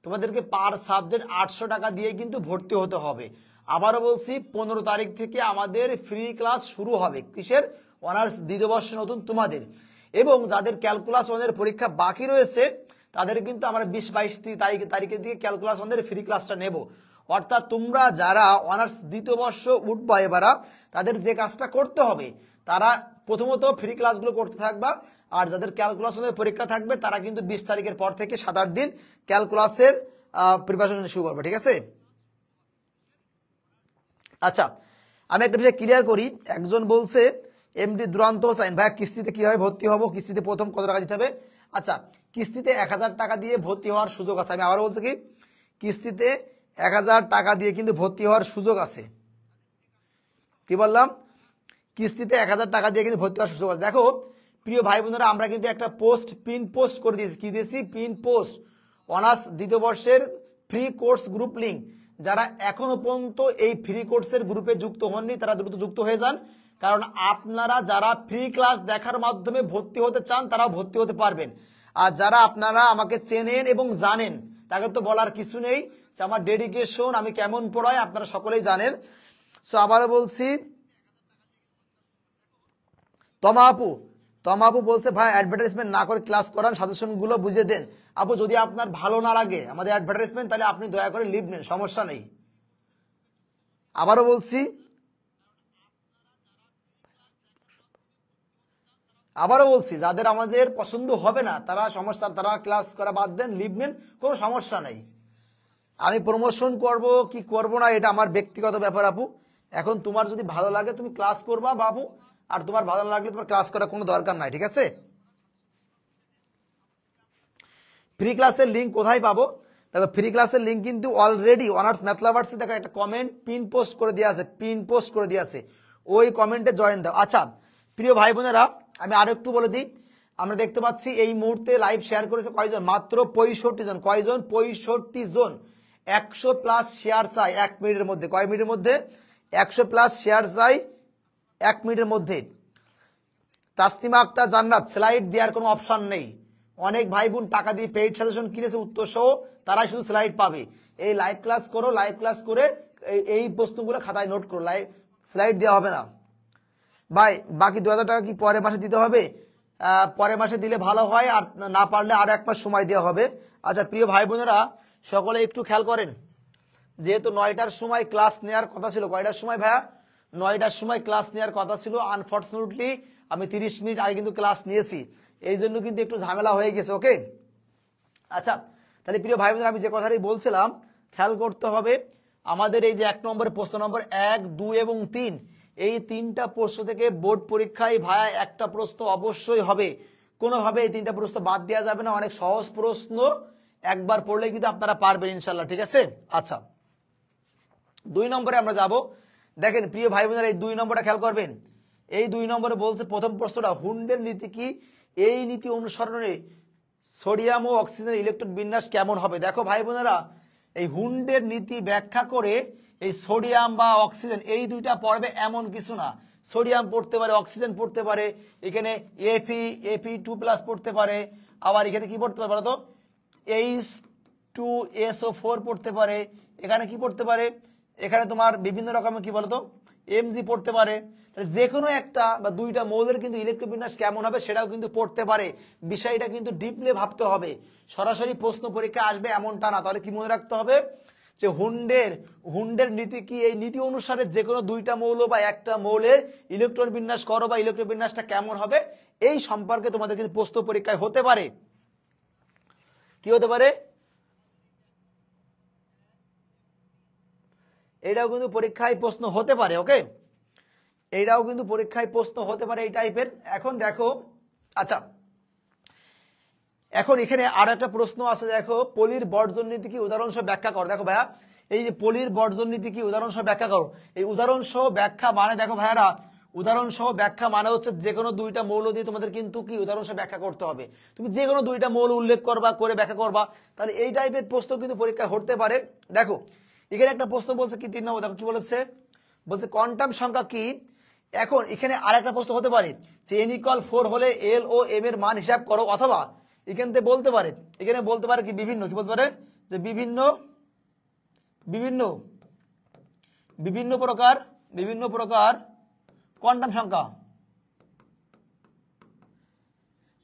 তোমাদেরকে পার সাবজেক্ট 800 টাকা দিয়ে কিন্তু ভর্তি হতে হবে। আবারও বলছি, 15 তারিখ থেকে আমাদের ফ্রি ক্লাস শুরু হবে। কিসের? অনার্স দ্বিতীয় বর্ষে নতুন তোমাদের। এবং যাদের ক্যালকুলাস 1-এর পরীক্ষা বাকি রয়েছে তাদের কিন্তু আমরা 20-22 তারিখের দিকে ক্যালকুলাস 1-এর ফ্রি ক্লাসটা নেব। অর্থাৎ তোমরা যারা অনার্স দ্বিতীয় বর্ষ উঠবা এবারা, তাদের যে কাজটা করতে হবে, তারা প্রথমত ফ্রি ক্লাসগুলো করতে থাকবা। আর যাদের ক্যালকুলাসের পরীক্ষা থাকবে তারা কিন্তু 20 তারিখের পর থেকে 7-8 দিন ক্যালকুলাসের প্রিপারেশন শুরু করবে, ঠিক আছে? আচ্ছা, আমি একটা বিষয় ক্লিয়ার করি। একজন বলছে এমডি দুরান্ত হোসাইন, ভাইয়া কিস্তিতে কিভাবে ভর্তি হবো, কিস্তিতে প্রথম কত টাকা দিতে হবে? আচ্ছা, কিস্তিতে 1000 টাকা দিয়ে ভর্তি হওয়ার সুযোগ আছে। আমি আবার বলছি কি, কিস্তিতে 1000 টাকা দিয়ে কিন্তু ভর্তি হওয়ার সুযোগ আছে। কি বললাম? কিস্তিতে 1000 টাকা দিয়ে কিন্তু ভর্তি হওয়ার সুযোগ আছে। দেখো প্রিয় ভাই বোনেরা, আমরা কিন্তু একটা পোস্ট পিন পোস্ট করে দিয়েছি। কি দিয়েছি? পিন পোস্ট, অনার্স দ্বিতীয় বর্ষের ফ্রি কোর্স গ্রুপ লিঙ্ক। যারা এখনো পর্যন্ত এই ফ্রি কোর্সের গ্রুপে যুক্ত হননি তারা দ্রুত যুক্ত হয়ে যান, কারণ আপনারা যারা ফ্রি ক্লাস দেখার মাধ্যমে ভর্তি হতে চান তারাও ভর্তি হতে পারবেন। আর যারা আপনারা আমাকে চেনেন এবং জানেন তাকে তো বলার কিছু নেই যে আমার ডেডিকেশন, আমি কেমন পড়াই, আপনারা সকলেই জানেন। সো আবারও বলছি, তমা আপু বলছে ভাই অ্যাডভার্টাইজমেন্ট না করে ক্লাস করান, সাজেশনগুলো বুঝিয়ে দেন। আপু যদি আপনার ভালো না লাগে আমাদের অ্যাডভার্টাইজমেন্ট, তাহলে আপনি দয়া করে লিভ নেন, সমস্যা নেই। আবারও বলছি যাদের আমাদের পছন্দ হবে না তারা সমস্যা, তারা ক্লাস করা বাদ দেন, লিভ নেন, কোনো সমস্যা নেই। আমি প্রমোশন করব কি করব না এটা আমার ব্যক্তিগত ব্যাপার আপু। এখন তোমার যদি ভালো লাগে তুমি ক্লাস করবা বাবু, আর তোমার ভালো না লাগলে তোমার ক্লাস করার কোনো দরকার নাই, ঠিক আছে? ফ্রি ক্লাসের লিঙ্ক কোথায় পাবো? দেখো ফ্রি ক্লাসের লিঙ্ক কিন্তু অলরেডি অনার্স ম্যাথ লাভার্সে দেখো একটা কমেন্ট পিন পোস্ট করে দিয়ে আছে, ওই কমেন্টে জয়েন দাও। আচ্ছা প্রিয় ভাই বোনেরা, আমি আরো একটু বলে দিই, আমরা দেখতে পাচ্ছি এই মুহূর্তে লাইভ শেয়ার করেছে কয়জন? মাত্র 65 জন। কয়জন? 65 জন। 100 প্লাস শেয়ার চাই 1 মিনিটের মধ্যে। কয় মিনিটের মধ্যে? 100 প্লাস শেয়ার চাই 1 মিনিটের মধ্যে। তাসনিমা আক্তার জান্নাত, স্লাইড দেওয়ার কোনো অপশন নেই। অনেক ভাই বোন টাকা দিয়ে পেইড সাজেশন কিনেছে উত্তর সহ, তারাই শুধু স্লাইড পাবে। এই লাইভ ক্লাস করো, লাইভ ক্লাস করে এই প্রশ্নগুলো খাতায় নোট করো, লাইভ স্লাইড দেওয়া হবে না ভাই। বাকি 2000 টাকা কি পরের মাসে দিতে হবে? পরের মাসে দিলে ভালো হয়, আর না পারলে আরো 1 মাস সময় দেওয়া হবে। আচ্ছা প্রিয় ভাই বোনেরা, সকলে একটু খেয়াল করেন, যেহেতু 9টার সময় ক্লাস নেওয়ার কথা ছিল। কয়টার সময় ভাইয়া? 9টার সময় ক্লাস নেওয়ার কথা ছিল। আনফর্চুনেটলি আমি 30 মিনিট আগে কিন্তু ক্লাস নিয়েছি, এই জন্য কিন্তু একটু ঝামেলা হয়ে গেছে। ওকে, আচ্ছা তাহলে প্রিয় ভাই বোনেরা, আমি যে কথাটাই বলছিলাম, খেয়াল করতে হবে আমাদের এই যে 1 নম্বরের প্রশ্ন নম্বর 1, 2 এবং 3, এই 3টা প্রশ্ন থেকে বোর্ড পরীক্ষায় ভাইয়া একটা প্রশ্ন অবশ্যই হবে। কোনোভাবে এই 3টা প্রশ্ন বাদ দেওয়া যাবে না। অনেক সহজ প্রশ্ন, একবার পড়লে কিন্তু আপনারা পারবেন ইনশাল্লাহ, ঠিক আছে? আচ্ছা 2 নম্বরে আমরা যাব। দেখেন প্রিয় ভাই বোনেরা, এই 2 নম্বরটা খেয়াল করবেন। এই 2 নম্বরে বলছে প্রথম প্রশ্নটা, হুন্ডের নীতি কি? এই নীতি অনুসরণে সোডিয়াম ও অক্সিজেনের ইলেকট্রন বিন্যাস কেমন হবে? দেখো ভাই বোনেরা, এই হুন্ডের নীতি ব্যাখ্যা করে এই সোডিয়াম বা অক্সিজেন এই দুইটা পড়বে এমন কিছু না। সোডিয়াম পড়তে পারে, অক্সিজেন পড়তে পারে, এখানে Fe2+ পড়তে পারে, আবার এখানে কি পড়তে পারে বলতো? H2SO4 পড়তে পারে। এখানে কি পড়তে পারে? এখানে তোমার বিভিন্ন রকমের কি বলতো Mg পড়তে পারে। যে কোনো একটা বা দুইটা মৌলের কিন্তু ইলেকট্রোবিন্যাস কেমন হবে সেটাও কিন্তু পড়তে পারে। বিষয়টা কিন্তু ডিপলি ভাবতে হবে, সরাসরি প্রশ্ন পরীক্ষা আসবে এমনটা না। তাহলে কি মনে রাখতে হবে যে হুন্ডের নীতি কি? এই নীতি অনুসারে যে কোনো দুইটা মৌল বা একটা মৌলের ইলেকট্রন বিন্যাস করো বা ইলেকট্রন বিন্যাসটা কেমন হবে, এই সম্পর্কে তোমাদের কিন্তু প্রশ্ন পরীক্ষায় হতে পারে। কি হতে পারে? এটাও কিন্তু পরীক্ষায় প্রশ্ন হতে পারে। ওকে, এইটাও কিন্তু পরীক্ষায় প্রশ্ন হতে পারে এই টাইপের। এখন দেখো, আচ্ছা এখন এখানে আরো একটা প্রশ্ন আছে, দেখো পলির বর্জন নীতি কি? উদাহরণ সহ ব্যাখ্যা করো। দেখো ভাইয়া, এই যে পলির বর্জন নীতি কি, উদাহরণ সহ ব্যাখ্যা করো। এই উদাহরণ সহ ব্যাখ্যা মানে, দেখো ভাইয়ারা, উদাহরণ সহ ব্যাখ্যা মানে হচ্ছে যে কোনো দুইটা মৌল দিয়ে তোমাদের কিন্তু কি উদাহরণ সহ ব্যাখ্যা করতে হবে। তুমি যে কোনো দুইটা মৌল উল্লেখ করবা, করে ব্যাখ্যা করবা, তাহলে এই টাইপের প্রশ্ন কিন্তু পরীক্ষায় হতে পারে। দেখো এখানে একটা প্রশ্ন বলছে কি, 3 নম্বর, দেখো কি বলেছে, বলছে কোয়ান্টাম সংখ্যা কি? এখন এখানে আরেকটা প্রশ্ন হতে পারে যে n=4 হলে L ও M এর মান হিসাব করো, অথবা এখান থেকে বলতে পারে, এখানে বলতে পারে কি বিভিন্ন, কি বলতে পারে যে বিভিন্ন বিভিন্ন বিভিন্ন প্রকার কোয়ান্টাম সংখ্যা,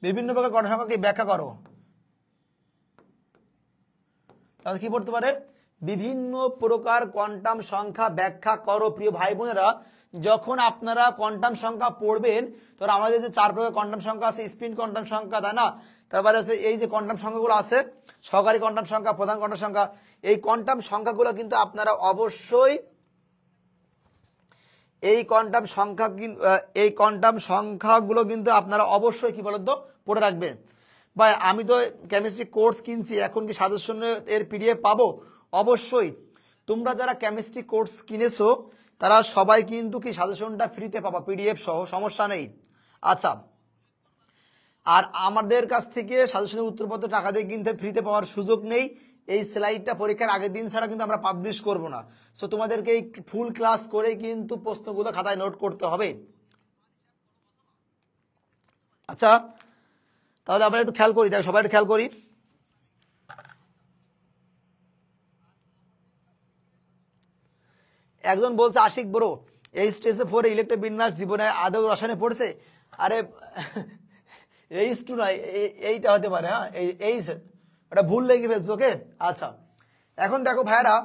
বিভিন্ন প্রকার কোয়ান্টাম সংখ্যাকে ব্যাখ্যা করো। তাহলে কি পড়তে পারে? বিভিন্ন প্রকার কোয়ান্টাম সংখ্যা ব্যাখ্যা করো। প্রিয় ভাই বোনেরা, যখন আপনারা কোয়ান্টাম সংখ্যা পড়বেন তখন আমাদের যে 4 প্রকার কোয়ান্টাম সংখ্যা আছে, স্পিন কোয়ান্টাম সংখ্যা, তাই না, তারপরে আছে এই যে কোয়ান্টাম সংখ্যাগুলো আছে, সহকারী কোয়ান্টাম সংখ্যা, প্রধান কোয়ান্টাম সংখ্যা, এই কোয়ান্টাম সংখ্যাগুলো কিন্তু আপনারা অবশ্যই এই কোয়ান্টাম সংখ্যাগুলো কিন্তু আপনারা অবশ্যই কি বলতো পড়ে রাখবেন। ভাই আমি তো কেমিস্ট্রি কোর্স কিনছি, এখন কি সাজেশন এর পিডিএফ পাবো? অবশ্যই। তোমরা যারা কেমিস্ট্রি কোর্স কিনেছো তারা সবাই কিন্তু কি সাজেশনটা ফ্রিতে পাবা, পিডিএফ সহ, সমস্যা নেই। আচ্ছা, আর আমাদের কাছ থেকে সাজেশনের উত্তরপত্র টাকা দিয়ে কিনতে ফ্রিতে পাওয়ার সুযোগ নেই। এই স্লাইডটা পরীক্ষার আগের দিন ছাড়া কিন্তু আমরা পাবলিশ করব না। সো তোমাদেরকে এই ফুল ক্লাস করে কিন্তু প্রশ্নগুলো খাতায় নোট করতে হবে। আচ্ছা, তাহলে আমরা একটু খেয়াল করি, দেখো সবাই একটু খেয়াল করি। একজন বলছে আশিক ব্রো, এই স্টেজে 4 ইলেকট্রিক বিন্যাস জীবনে আদৌ রসায়নে পড়ছে? আরে এইচ টু নয়, এইটা হতে পারে, হ্যাঁ এইচ, ওটা ভুল লেগে ফেলছো, ওকে। আচ্ছা, এখন দেখো ভাইয়ারা,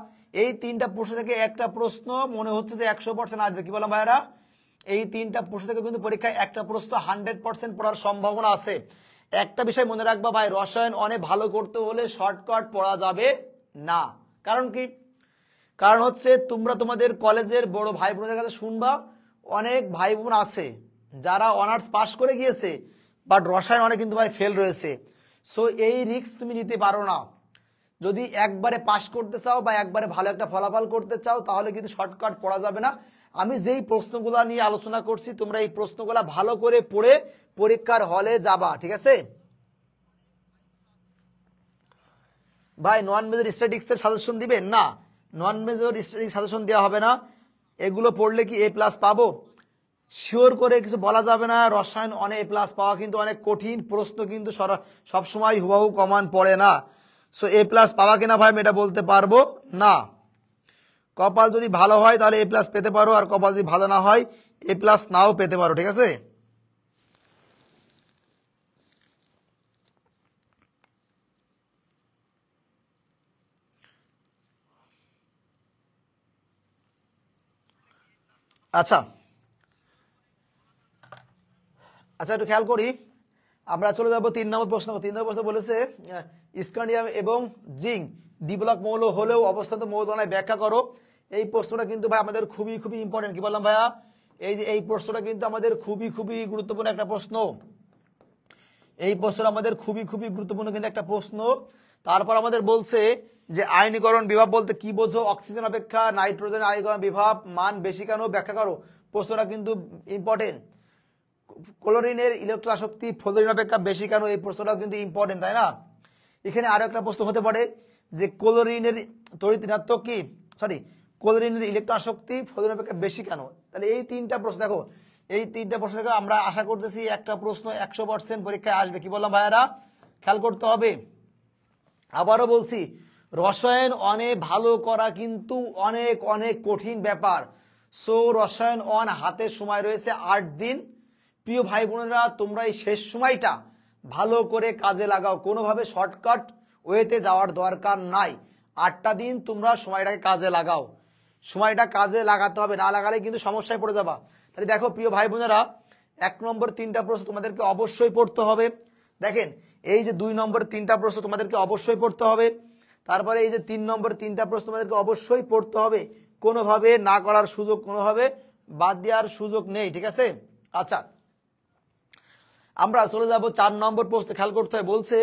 এই 3টা প্রশ্ন থেকে একটা প্রশ্ন মনে হচ্ছে যে 100% আসবে। কি বললাম ভাইয়ারা? এই 3টা প্রশ্ন থেকে কিন্তু পরীক্ষায় একটা প্রশ্ন 100% পড়ার সম্ভাবনা আছে। একটা বিষয় মনে রাখবা ভাই, রসায়ন অনেক ভালো করতে হলে শর্টকাট পড়া যাবে না। কারণ কি? কারণ হচ্ছে তোমরা তোমাদের কলেজের বড় ভাই বোনদের কাছে শুনবা, অনেক ভাই বোন আছে যারা অনার্স পাস করে গিয়েছে বাট রসায়ন অনেক কিন্তু ভাই ফেল রয়েছে। সো এই রিস্ক তুমি নিতে পারো না। যদি একবারে পাস করতে চাও বা একবারে ভালো একটা ফলাফল করতে চাও তাহলে কিন্তু শর্টকাট পড়া যাবে না। আমি যেই প্রশ্নগুলো নিয়ে আলোচনা করছি তোমরা এই প্রশ্নগুলো ভালো করে পড়ে পরীক্ষার হলে যাবা, ঠিক আছে ভাই? নন মেজর স্ট্যাটিক্সের সাজেশন দিবেন না? নন মেজর স্টাডিং সাজেশন দেওয়া হবে না। এগুলো পড়লে কি A+ পাবো? শিওর করে কিছু বলা যাবে না। রসায়ন অনেক A+ পাওয়া কিন্তু অনেক কঠিন, প্রশ্ন কিন্তু সবসময় হুবাহু কমান পড়ে না। সো A+ পাওয়া কিনা ভাই আমি এটা বলতে পারবো না। কপাল যদি ভালো হয় তাহলে A+ পেতে পারো, আর কপাল যদি ভালো না হয় A+ নাও পেতে পারো, ঠিক আছে? আচ্ছা আচ্ছা, একটু খেয়াল করি। আমরা চলে যাবো 3 নম্বর প্রশ্ন। 3 নম্বর প্রশ্ন বলেছে স্ক্যান্ডিয়াম এবং জিঙ্ক দ্বিবলক মৌল হলেও অবস্থান্ত মৌলনায় ব্যাখ্যা করো। এই প্রশ্নটা কিন্তু ভাই আমাদের খুবই খুবই ইম্পর্টেন্ট। কি বললাম ভাইয়া? এই যে এই প্রশ্নটা কিন্তু আমাদের খুবই খুবই গুরুত্বপূর্ণ একটা প্রশ্ন। এই প্রশ্নটা আমাদের খুবই খুবই গুরুত্বপূর্ণ কিন্তু একটা প্রশ্ন। তারপর আমাদের বলছে যে আয়নীকরণ বিভব বলতে কি বোঝো? অক্সিজেন অপেক্ষা নাইট্রোজেন আয়নীকরণ বিভব মান বেশি কেন? ব্যাখ্যা করো। প্রশ্নটা কিন্তু ইম্পর্টেন্ট। ক্লোরিনের ইলেকট্রন আসক্তি ফ্লোরিন অপেক্ষা বেশি কেন? এই প্রশ্নটাও কিন্তু ইম্পর্টেন্ট, তাই না? এখানে আরো একটা প্রশ্ন হতে পারে যে ক্লোরিনের তড়িৎ ঋণাত্মক কি, ক্লোরিনের ইলেকট্রন আসক্তি ফ্লোরিন অপেক্ষা বেশি কেন? তাহলে এই 3টা প্রশ্ন দেখো, এই 3টা প্রশ্ন থেকে আমরা আশা করতেছি একটা প্রশ্ন 100% পরীক্ষায় আসবে। কি বললাম ভাইয়ারা? খেয়াল করতে হবে। আবারও বলছি, রসায়ন অনেক ভালো করা কিন্তু অনেক অনেক কঠিন ব্যাপার। সো রসায়ন হাতে সময় রয়েছে 8 দিন। প্রিয় ভাই বোনেরা, তোমরা এই শেষ সময়টা ভালো করে কাজে লাগাও। কোনোভাবে শর্টকাট ওয়েতে যাওয়ার দরকার নাই। 8টা দিন তোমরা সময়টাকে কাজে লাগাও। সময়টা কাজে লাগাতে হবে, না লাগালে কিন্তু সমস্যায় পড়ে যাবা। তাহলে দেখো প্রিয় ভাই বোনেরা, 1 নম্বর 3টা প্রশ্ন তোমাদেরকে অবশ্যই পড়তে হবে। দেখেন এই যে 2 নম্বর 3টা প্রশ্ন তোমাদেরকে অবশ্যই পড়তে হবে। তারপরে এই যে 3 নম্বর 3টা প্রশ্ন তোমাদেরকে অবশ্যই পড়তে হবে। কোনোভাবে না করার সুযোগ, কোনোভাবে বাদ দেওয়ার সুযোগ নেই, ঠিক আছে? আচ্ছা, আমরা চলে যাব 4 নম্বর প্রশ্ন। খেয়াল করতে হয়, বলছে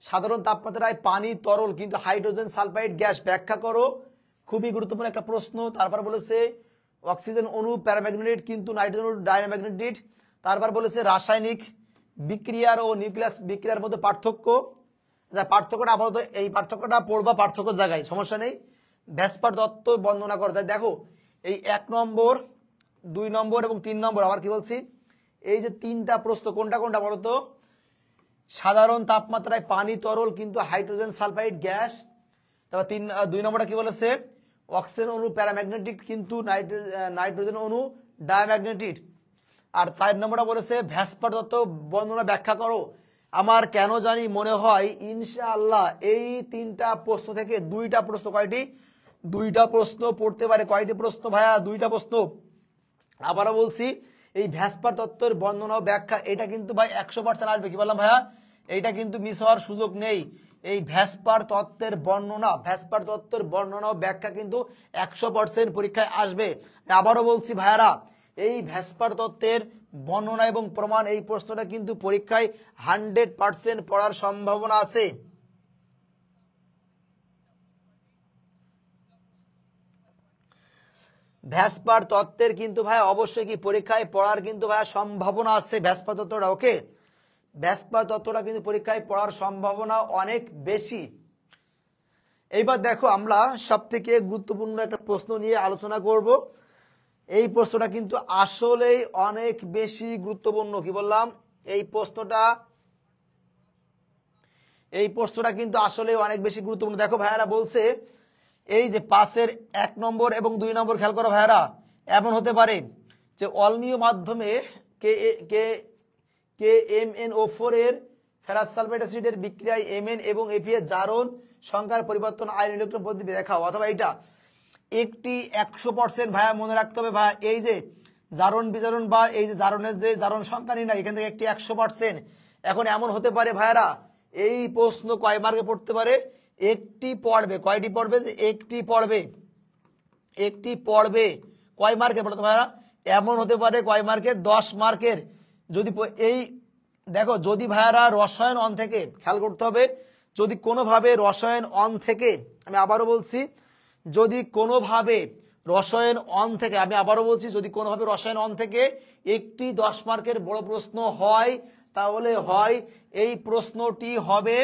সাধারণ তাপমাত্রায় পানি তরল কিন্তু হাইড্রোজেন সালফাইড গ্যাস ব্যাখ্যা করো। খুবই গুরুত্বপূর্ণ একটা প্রশ্ন। তারপর বলেছে অক্সিজেন অণু প্যারাম্যাগনেটিক কিন্তু নাইট্রোজেন অণু ডায়নাম্যাগনেটিক। তারপর বলেছে রাসায়নিক বিক্রিয়ার ও নিউক্লিয়াস বিক্রিয়ার মধ্যে পার্থক্য। পার্থক্যটা আপাতত এই পার্থক্যটা পড়বা পার্থক্য জায়গায়, সমস্যা নেই। ভ্যাসপার দত্ত বর্ণনা করে। তাই দেখো এই 1 নম্বর 2 নম্বর এবং 3 নম্বর আবার কি বলছি, এই যে 3টা প্রশ্ন কোনটা কোনটা বলতো? সাধারণ তাপমাত্রায় পানি তরল কিন্তু হাইড্রোজেন সালফাইড গ্যাস। তারপর 2 নম্বরটা কি বলেছে? অক্সিজেন অণু প্যারাম্যাগনেটিক কিন্তু নাইট্রোজেন অণু ডায়াম্যাগনেটিক। আর 4 নম্বরটা বলেছে ভ্যাসপার দত্ত বর্ণনা ব্যাখ্যা করো। আমার কেন জানি মনে হয় ইনশাআল্লাহ এই 3টা প্রশ্ন থেকে 2টা প্রশ্ন, কয়টি? দুইটা প্রশ্ন পড়তে পারে। কয়টি প্রশ্ন ভাইয়া? দুইটা প্রশ্ন। আবারও বলছি, এই ভ্যাসপার তত্ত্বের বর্ণনা ও ব্যাখ্যা এটা কিন্তু ভাই 100% আসবে। কি বললাম ভাইয়া? এইটা কিন্তু মিস হওয়ার সুযোগ নেই। এই ভ্যাসপার তত্ত্বের বর্ণনা ও ব্যাখ্যা কিন্তু 100% পরীক্ষায় আসবে। আবারও বলছি ভাইয়ারা, এই ভ্যাসপার তত্ত্বের বর্ণনা এবং প্রমাণ এই প্রশ্নটা কিন্তু পরীক্ষায় 100% পড়ার সম্ভাবনা আছে। ভ্যাসপার তত্ত্বের কিন্তু ভাই অবশ্যই কি পরীক্ষায় পড়ার কিন্তু ভাই সম্ভাবনা আছে। ভ্যাসপার তত্ত্বটা ওকে, ভ্যাসপার তত্ত্বটা কিন্তু পরীক্ষায় পড়ার সম্ভাবনা অনেক বেশি। এইবার দেখো, আমরা সব থেকে গুরুত্বপূর্ণ একটা প্রশ্ন নিয়ে আলোচনা করব। এই প্রশ্নটা কিন্তু আসলেই অনেক বেশি গুরুত্বপূর্ণ। কি বললাম? এই প্রশ্নটা কিন্তু আসলে অনেক বেশি গুরুত্বপূর্ণ। দেখো ভাইয়ারা বলছে, এই যে 5-এর 1 নম্বর এবং 2 নম্বর খেয়াল করো ভাইয়ারা, এমন হতে পারে যে অম্লীয় মাধ্যমে KMnO4 এর ফেরাস সালফেট অ্যাসিডের বিক্রিয়ায় Mn এবং Fe এর জারণ সংখ্যার পরিবর্তন আয়ন ইলেকট্রন পদ্ধতি দেখাও। অথবা এইটা একটি 100% ভাইয়া মনে রাখতে হবে ভাইয়া, এই যে জারণ বিজারণ বা এই যে জারণের যে জারণ সংখ্যা নির্ণয়, এখান থেকে একটি 100%। এখন এমন হতে পারে ভাইয়ারা, এই প্রশ্ন কয় মার্কে পড়তে পারে? একটি পড়বে। কয়টি পড়বে? যে একটি পড়বে। কয় মার্কের বলতো ভাইয়ারা? এমন হতে পারে কয় মার্কের? 10 মার্কের। যদি এই দেখো, যদি ভাইয়ারা রসায়ন অন থেকে, খেয়াল করতে হবে, যদি কোনোভাবে রসায়ন অন থেকে, আমি আবারও বলছি, যদি কোনোভাবে রসায়ন অন থেকে, যদি কোনোভাবে রসায়ন অন থেকে একটি 10 মার্কের বড় প্রশ্ন হয়, তাহলে হয় এই প্রশ্নটি হবে,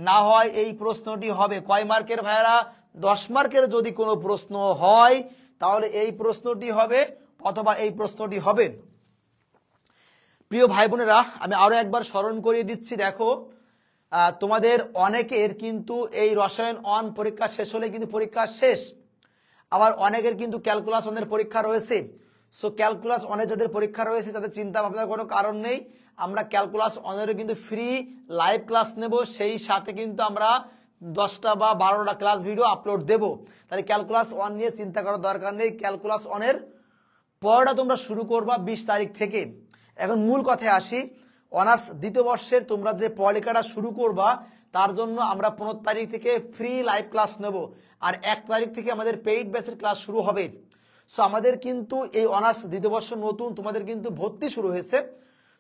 না হয় এই প্রশ্নটি হবে। কয় মার্কের ভাইয়ারা? 10 মার্কের যদি কোনো প্রশ্ন হয় তাহলে এই প্রশ্নটি হবে অথবা এই প্রশ্নটি হবে। প্রিয় ভাই বোনেরা, আমি আরো একবার স্মরণ করিয়ে দিচ্ছি। দেখো, তোমাদের অনেকের কিন্তু এই রসায়ন অন পরীক্ষা শেষ হলে কিন্তু পরীক্ষা শেষ। আবার অনেকের কিন্তু ক্যালকুলাস অনের পরীক্ষা রয়েছে। সো ক্যালকুলাস অনের যাদের পরীক্ষা রয়েছে তাদের চিন্তা ভাবনার কোনো কারণ নেই। আমরা ক্যালকুলাস অনেরও কিন্তু ফ্রি লাইভ ক্লাস নেব, সেই সাথে কিন্তু আমরা 10টা বা 12টা ক্লাস ভিডিও আপলোড দেব। তাহলে ক্যালকুলাস অন নিয়ে চিন্তা করার দরকার নেই। ক্যালকুলাস অনের পড়াটা তোমরা শুরু করবা 20 তারিখ থেকে। এখন মূল কথায় আসি, অনার্স দ্বিতীয় বর্ষের তোমরা যে পড়ালেখাটা শুরু করবা তার জন্য আমরা 15 তারিখ থেকে ফ্রি লাইভ ক্লাস নেব, আর 1 তারিখ থেকে আমাদের পেইড ব্যাচের ক্লাস শুরু হবে। সো আমাদের কিন্তু এই অনার্স দ্বিতীয় বর্ষ নতুন তোমাদের কিন্তু ভর্তি শুরু হয়েছে।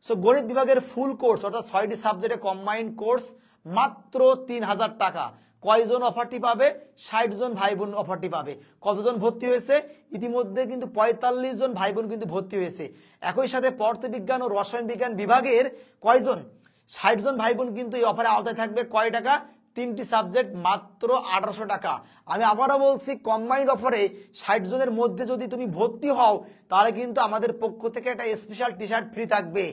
সো গণিত বিভাগের ফুল কোর্স অর্থাৎ 6টি সাবজেক্টে কম্বাইন্ড কোর্স মাত্র 3000 টাকা। কয়জন অফারটি পাবে? 60 জন ভাই বোন অফারটি পাবে। কতজন ভর্তি হয়েছে? ইতিমধ্যে কিন্তু 45 জন ভাই বোন কিন্তু ভর্তি হয়েছে। একই সাথে পদার্থবিজ্ঞান ও রসায়ন বিজ্ঞান বিভাগের কয়জন? 60 জন ভাই বোন কিন্তু এই অফারে আওতায় থাকবে। কয় টাকা? 3টি সাবজেক্ট মাত্র 1800 টাকা। আমি আবারও বলছি, কম্বাইন্ড অফারে 60 জনের মধ্যে যদি তুমি ভর্তি হও তাহলে কিন্তু আমাদের পক্ষ থেকে একটা স্পেশাল টি শার্ট ফ্রি থাকবে।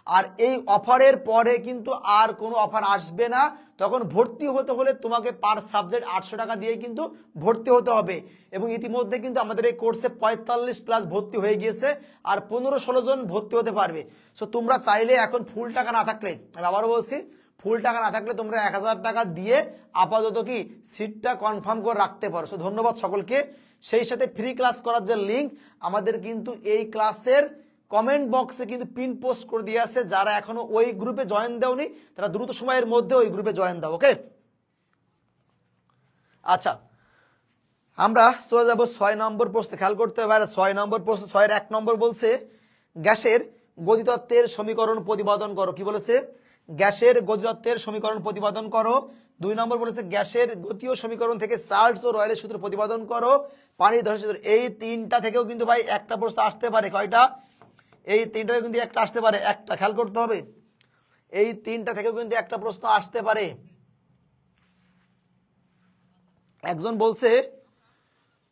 আর এই অফারের পরে কিন্তু আর কোনো অফার আসবে না। তখন ভর্তি হতে হলে তোমাকে পার সাবজেক্ট 800 টাকা দিয়ে কিন্তু ভর্তি হতে হবে। এবং ইতিমধ্যে কিন্তু আমাদের এই কোর্সে 45+ ভর্তি হয়ে গিয়েছে, আর 15-16 জন ভর্তি হতে পারবে। সো তোমরা চাইলে এখন ফুল টাকা না থাকলে, আমি আবারও বলছি, ফুল টাকা না থাকলে তোমরা 1000 টাকা দিয়ে আপাতত কি সিটটা কনফার্ম করে রাখতে পারো। সো ধন্যবাদ সকলকে। সেই সাথে ফ্রি ক্লাস করার যে লিঙ্ক আমাদের কিন্তু এই ক্লাসের কমেন্ট বক্সে কিন্তু পিন পোস্ট করে দিয়ে আছে। যারা এখনো ওই গ্রুপে জয়েন দেওনি তারা দ্রুত সময়ের মধ্যে ওই গ্রুপে জয়েন দাও। ওকে, আচ্ছা, আমরা চলে যাব 6 নম্বর প্রশ্ন। খেয়াল করতে হবে 6 নম্বর প্রশ্ন। 6-এর 1 নম্বর বলছে গ্যাসের গতিতত্ত্বের সমীকরণ প্রতিপাদন করো। কি বলেছে? গ্যাসের গতিতত্ত্বের সমীকরণ প্রতিপাদন করো। 2 নম্বর বলেছে গ্যাসের গতীয় সমীকরণ থেকে চার্লস ও রয়েলের সূত্র প্রতিপাদন করো। পানির ধসের সূত্র। এই 3টা থেকেও কিন্তু ভাই একটা প্রশ্ন আসতে পারে। কয়টা? এই 3টা কিন্তু একটা আসতে পারে। একটা খেয়াল করতে হবে, এই 3টা থেকেও কিন্তু একটা প্রশ্ন আসতে পারে। একজন বলছে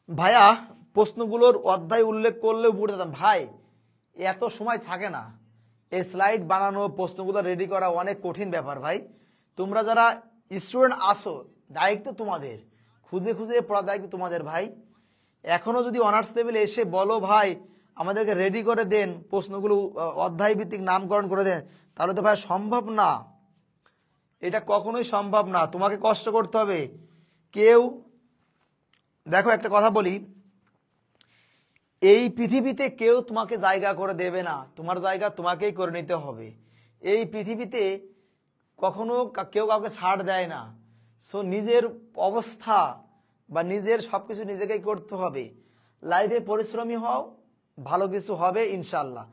ভাইয়া প্রশ্নগুলোর অধ্যায় উল্লেখ করলেও বুঝে যেতাম। ভাই এত সময় থাকে না, এই স্লাইড বানানো, প্রশ্নগুলো রেডি করা অনেক কঠিন ব্যাপার ভাই। তোমরা যারা স্টুডেন্ট আসো, দায়িত্ব তোমাদের, খুঁজে খুঁজে পড়ার দায়িত্ব তোমাদের ভাই। এখনো যদি অনার্স লেভেলে এসে বলো ভাই আমাদেরকে রেডি করে দেন, প্রশ্নগুলো অধ্যায় ভিত্তিক নামকরণ করে দেন, তাহলে তো ভাই সম্ভব না। এটা কখনোই সম্ভব না। তোমাকে কষ্ট করতে হবে। কেউ দেখো একটা কথা বলি, এই পৃথিবীতে কেউ তোমাকে জায়গা করে দেবে না, তোমার জায়গা তোমাকেই করে নিতে হবে। এই পৃথিবীতে কখনো কেউ কাউকে ছাড় দেয় না। সো নিজের অবস্থা বা নিজের সবকিছু নিজেকেই করতে হবে। লাইফে পরিশ্রমী হও, ভালো কিছু হবে ইনশাল্লাহ।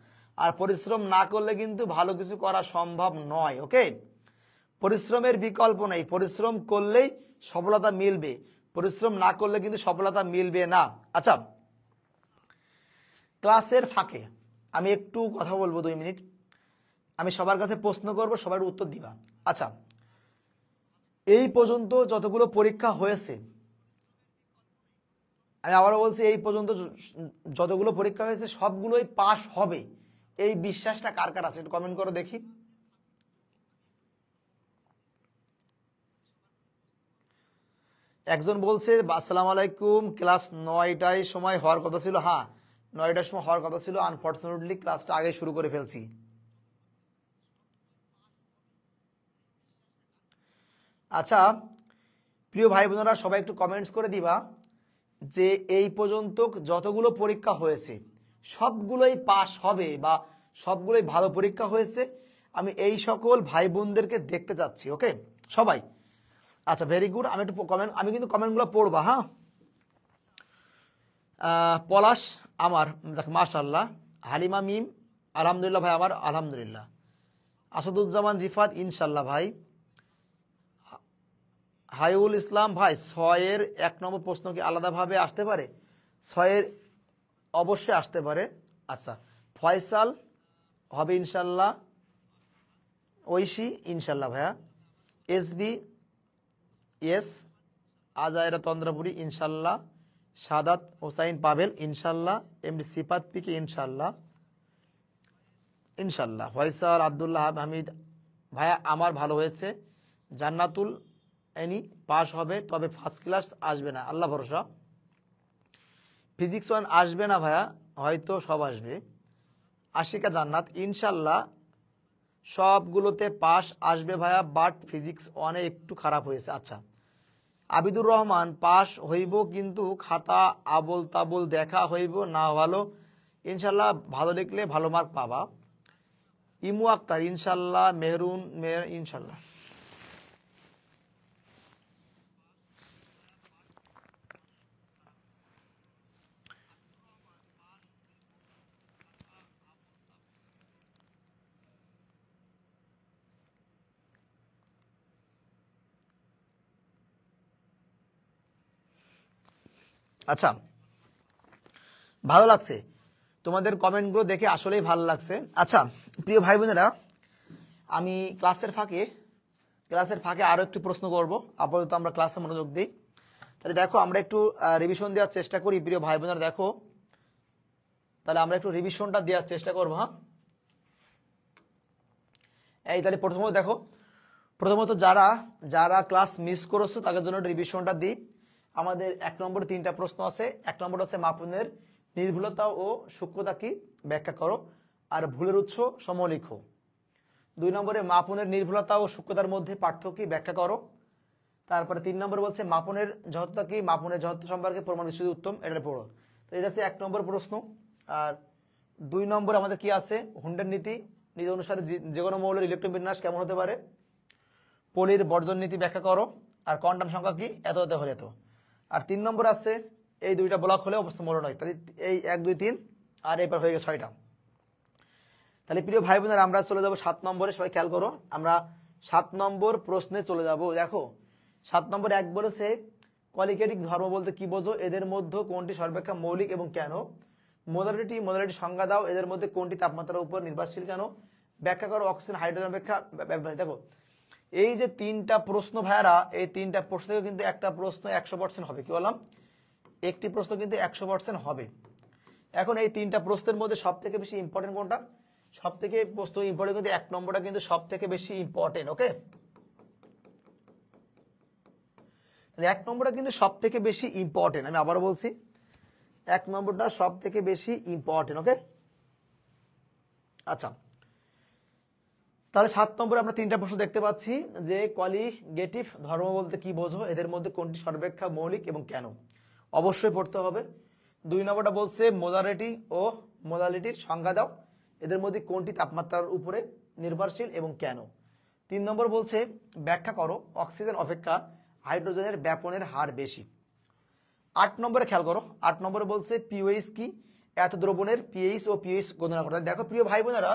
আর পরিশ্রম না করলে কিন্তু ভালো কিছু করা সম্ভব নয়। ওকে, পরিশ্রমের বিকল্প নেই, পরিশ্রম করলেই সফলতা মিলবে, পরিশ্রম না করলে কিন্তু সফলতা মিলবে না। আচ্ছা, ক্লাসের ফাঁকে আমি একটু কথা বলবো 2 মিনিট, আমি সবার কাছে প্রশ্ন করব, সবার উত্তর দিবা। আচ্ছা, এই পর্যন্ত যতগুলো পরীক্ষা হয়েছে, আমি আবারও বলছি, এই পর্যন্ত যতগুলো পরীক্ষা হয়েছে সবগুলোই পাস হবে, এই বিশ্বাসটা কার কার আছে একটু কমেন্ট করে দেখি। একজন বলছে আসসালামু আলাইকুম, ক্লাস 9টায় সময় হওয়ার কথা ছিল। হ্যাঁ, 9টার সময় হওয়ার কথা ছিল, আনফরচুনেটলি ক্লাসটা আগে শুরু করে ফেলছি। আচ্ছা প্রিয় ভাই বোনেরা, সবাই একটু কমেন্টস করে দিবা যে এই পর্যন্ত যতগুলো পরীক্ষা হয়েছে সবগুলোই পাস হবে বা সবগুলোই ভালো পরীক্ষা হয়েছে, আমি এই সকল ভাই বোনদেরকে দেখতে চাচ্ছি। ওকে সবাই, আচ্ছা ভেরি গুড। আমি একটু কমেন্ট, আমি কিন্তু কমেন্টগুলো পড়বা। হ্যাঁ, পলাশ আমার, মাশাআল্লাহ। হালিমা মিম আলহামদুলিল্লাহ ভাই আমার, আলহামদুলিল্লাহ। আসাদুজ্জামান রিফাত ইনশাল্লাহ ভাই। হাইউল ইসলাম ভাই, 6-এর 1 নম্বর প্রশ্ন কি আলাদাভাবে আসতে পারে? 6-এর অবশ্যই আসতে পারে। আচ্ছা, ফয়সাল হবে ইনশাল্লাহ, ঐশী ইনশাল্লাহ ভাইয়া, এসবি এস, আজায়রা তন্দ্রাপুরি ইনশাল্লাহ, সাদাত হোসাইন পাবেল ইনশাল্লাহ, এমডি সিফাত পিকে ইনশাল্লাহ, ইনশাল্লাহ। ফয়সাল আব্দুল্লাহ হামিদ ভাইয়া আমার ভালো হয়েছে। জান্নাতুল এনি পাস হবে, তবে ফার্স্ট ক্লাস আসবে না, আল্লাহ ভরসা। ফিজিক্স 1 আসবে না ভাইয়া, হয়তো সব আসবে। আশিকা জান্নাত ইনশাল্লাহ সবগুলোতে পাস আসবে ভাইয়া, বাট ফিজিক্স 1-এ একটু খারাপ হয়েছে। আচ্ছা, আবিদুর রহমান পাস হইব, কিন্তু খাতা আবল তাবল দেখা হইব না, ভালো ইনশাল্লাহ, ভালো লিখলে ভালো মার্ক পাবা। ইমু আক্তার ইনশাল্লাহ, মেহরুন মেহর ইনশাল্লাহ। আচ্ছা, ভালো লাগছে তোমাদের কমেন্টগুলো দেখে, আসলেই ভালো লাগছে। আচ্ছা প্রিয় ভাই বোনেরা, আমি ক্লাসের ফাঁকে আরো একটু প্রশ্ন করব, আপাতত আমরা ক্লাসে মনোযোগ দিই। তাহলে দেখো আমরা একটু রিভিশন দেওয়ার চেষ্টা করি। প্রিয় ভাই বোনেরা দেখো, তাহলে আমরা একটু রিভিশনটা দেওয়ার চেষ্টা করবো। হ্যাঁ, এই তাহলে প্রথমত দেখো, প্রথমত যারা যারা ক্লাস মিস করেছো তাদের জন্য রিভিশনটা দিই। আমাদের 1 নম্বরে 3টা প্রশ্ন আছে। 1 নম্বর আছে মাপনের নির্ভুলতা ও সূক্ষ্মতা কি ব্যাখ্যা করো, আর ভুলের উৎস সমূহ লিখো। 2 নম্বরে মাপনের নির্ভুলতা ও সূক্ষ্মতার মধ্যে পার্থক্য কি ব্যাখ্যা করো। তারপরে 3 নম্বর বলছে মাপনের যথার্থতা কি, মাপনের যথার্থ সম্পর্কে প্রমাণ বিশুদ্ধ উত্তম, এটা পড়ো। তো এটা হচ্ছে 1 নম্বর প্রশ্ন। আর 2 নম্বর আমাদের কি আছে, হুন্ডের নীতি অনুসারে যে কোনো মৌলের ইলেকট্রন বিন্যাস কেমন হতে পারে, পলির বর্জন নীতি ব্যাখ্যা করো, আর কোয়ান্টাম সংখ্যা কি, এত এত হলে এত। আর 3 নম্বর আছে এই 2টা ব্লক হলে অবস্থা মনে নয়, তাহলে এই 1 2 3 আর এবার হয়ে গেছে 6টা। তাহলে প্রিয় ভাই বোনেরা আমরা চলে যাব 7 নম্বরে, সবাই খেয়াল করো, আমরা 7 নম্বর প্রশ্নে চলে যাব। দেখো 7 নম্বর 1 বলেছে কলিগেটিক ধর্ম বলতে কি বোঝো, এদের মধ্যে কোনটি সর্বাপেক্ষা মৌলিক এবং কেন, মোলারিটি সংজ্ঞা দাও, এদের মধ্যে কোনটি তাপমাত্রার উপর নির্ভরশীল কেন, ব্যাখ্যা করো অক্সিজেন হাইড্রোজেন অপেক্ষা। দেখো এই যে 3টা প্রশ্ন ভাইয়ারা, এই 3টা প্রশ্ন থেকে কিন্তু একটা প্রশ্ন 100% হবে। কি বললাম, একটি প্রশ্ন কিন্তু 100% হবে। এখন এই 3টা প্রশ্নের মধ্যে সব থেকে বেশি ইম্পর্টেন্ট কোনটা, সব থেকে প্রশ্ন ইম্পর্টেন্ট কিন্তু 1 নম্বরটা কিন্তু সব থেকে বেশি ইম্পর্টেন্ট। ওকে, 1 নম্বরটা কিন্তু সব থেকে বেশি ইম্পর্টেন্ট, আমি আবারও বলছি 1 নম্বরটা সব থেকে বেশি ইম্পর্টেন্ট। ওকে, আচ্ছা তাহলে 7 নম্বরে আমরা 3টা প্রশ্ন দেখতে পাচ্ছি যে কলিগেটিভ ধর্ম বলতে কি বোঝো, এদের মধ্যে কোনটি সর্বাপেক্ষা মৌলিক এবং কেন, অবশ্যই পড়তে হবে। 2 নম্বরটা বলছে মোলারিটি ও মোলালিটির সংজ্ঞা দাও, এদের মধ্যে কোনটি তাপমাত্রার উপরে নির্ভরশীল এবং কেন। 3 নম্বর বলছে ব্যাখ্যা করো অক্সিজেন অপেক্ষা হাইড্রোজেনের ব্যাপনের হার বেশি। 8 নম্বরে খেয়াল করো, 8 নম্বরে বলছে পিওএইচ কি, এত দ্রবণের পিএইচ ও পিওএইচ গণনা করতে। দেখো প্রিয় ভাই বোনেরা,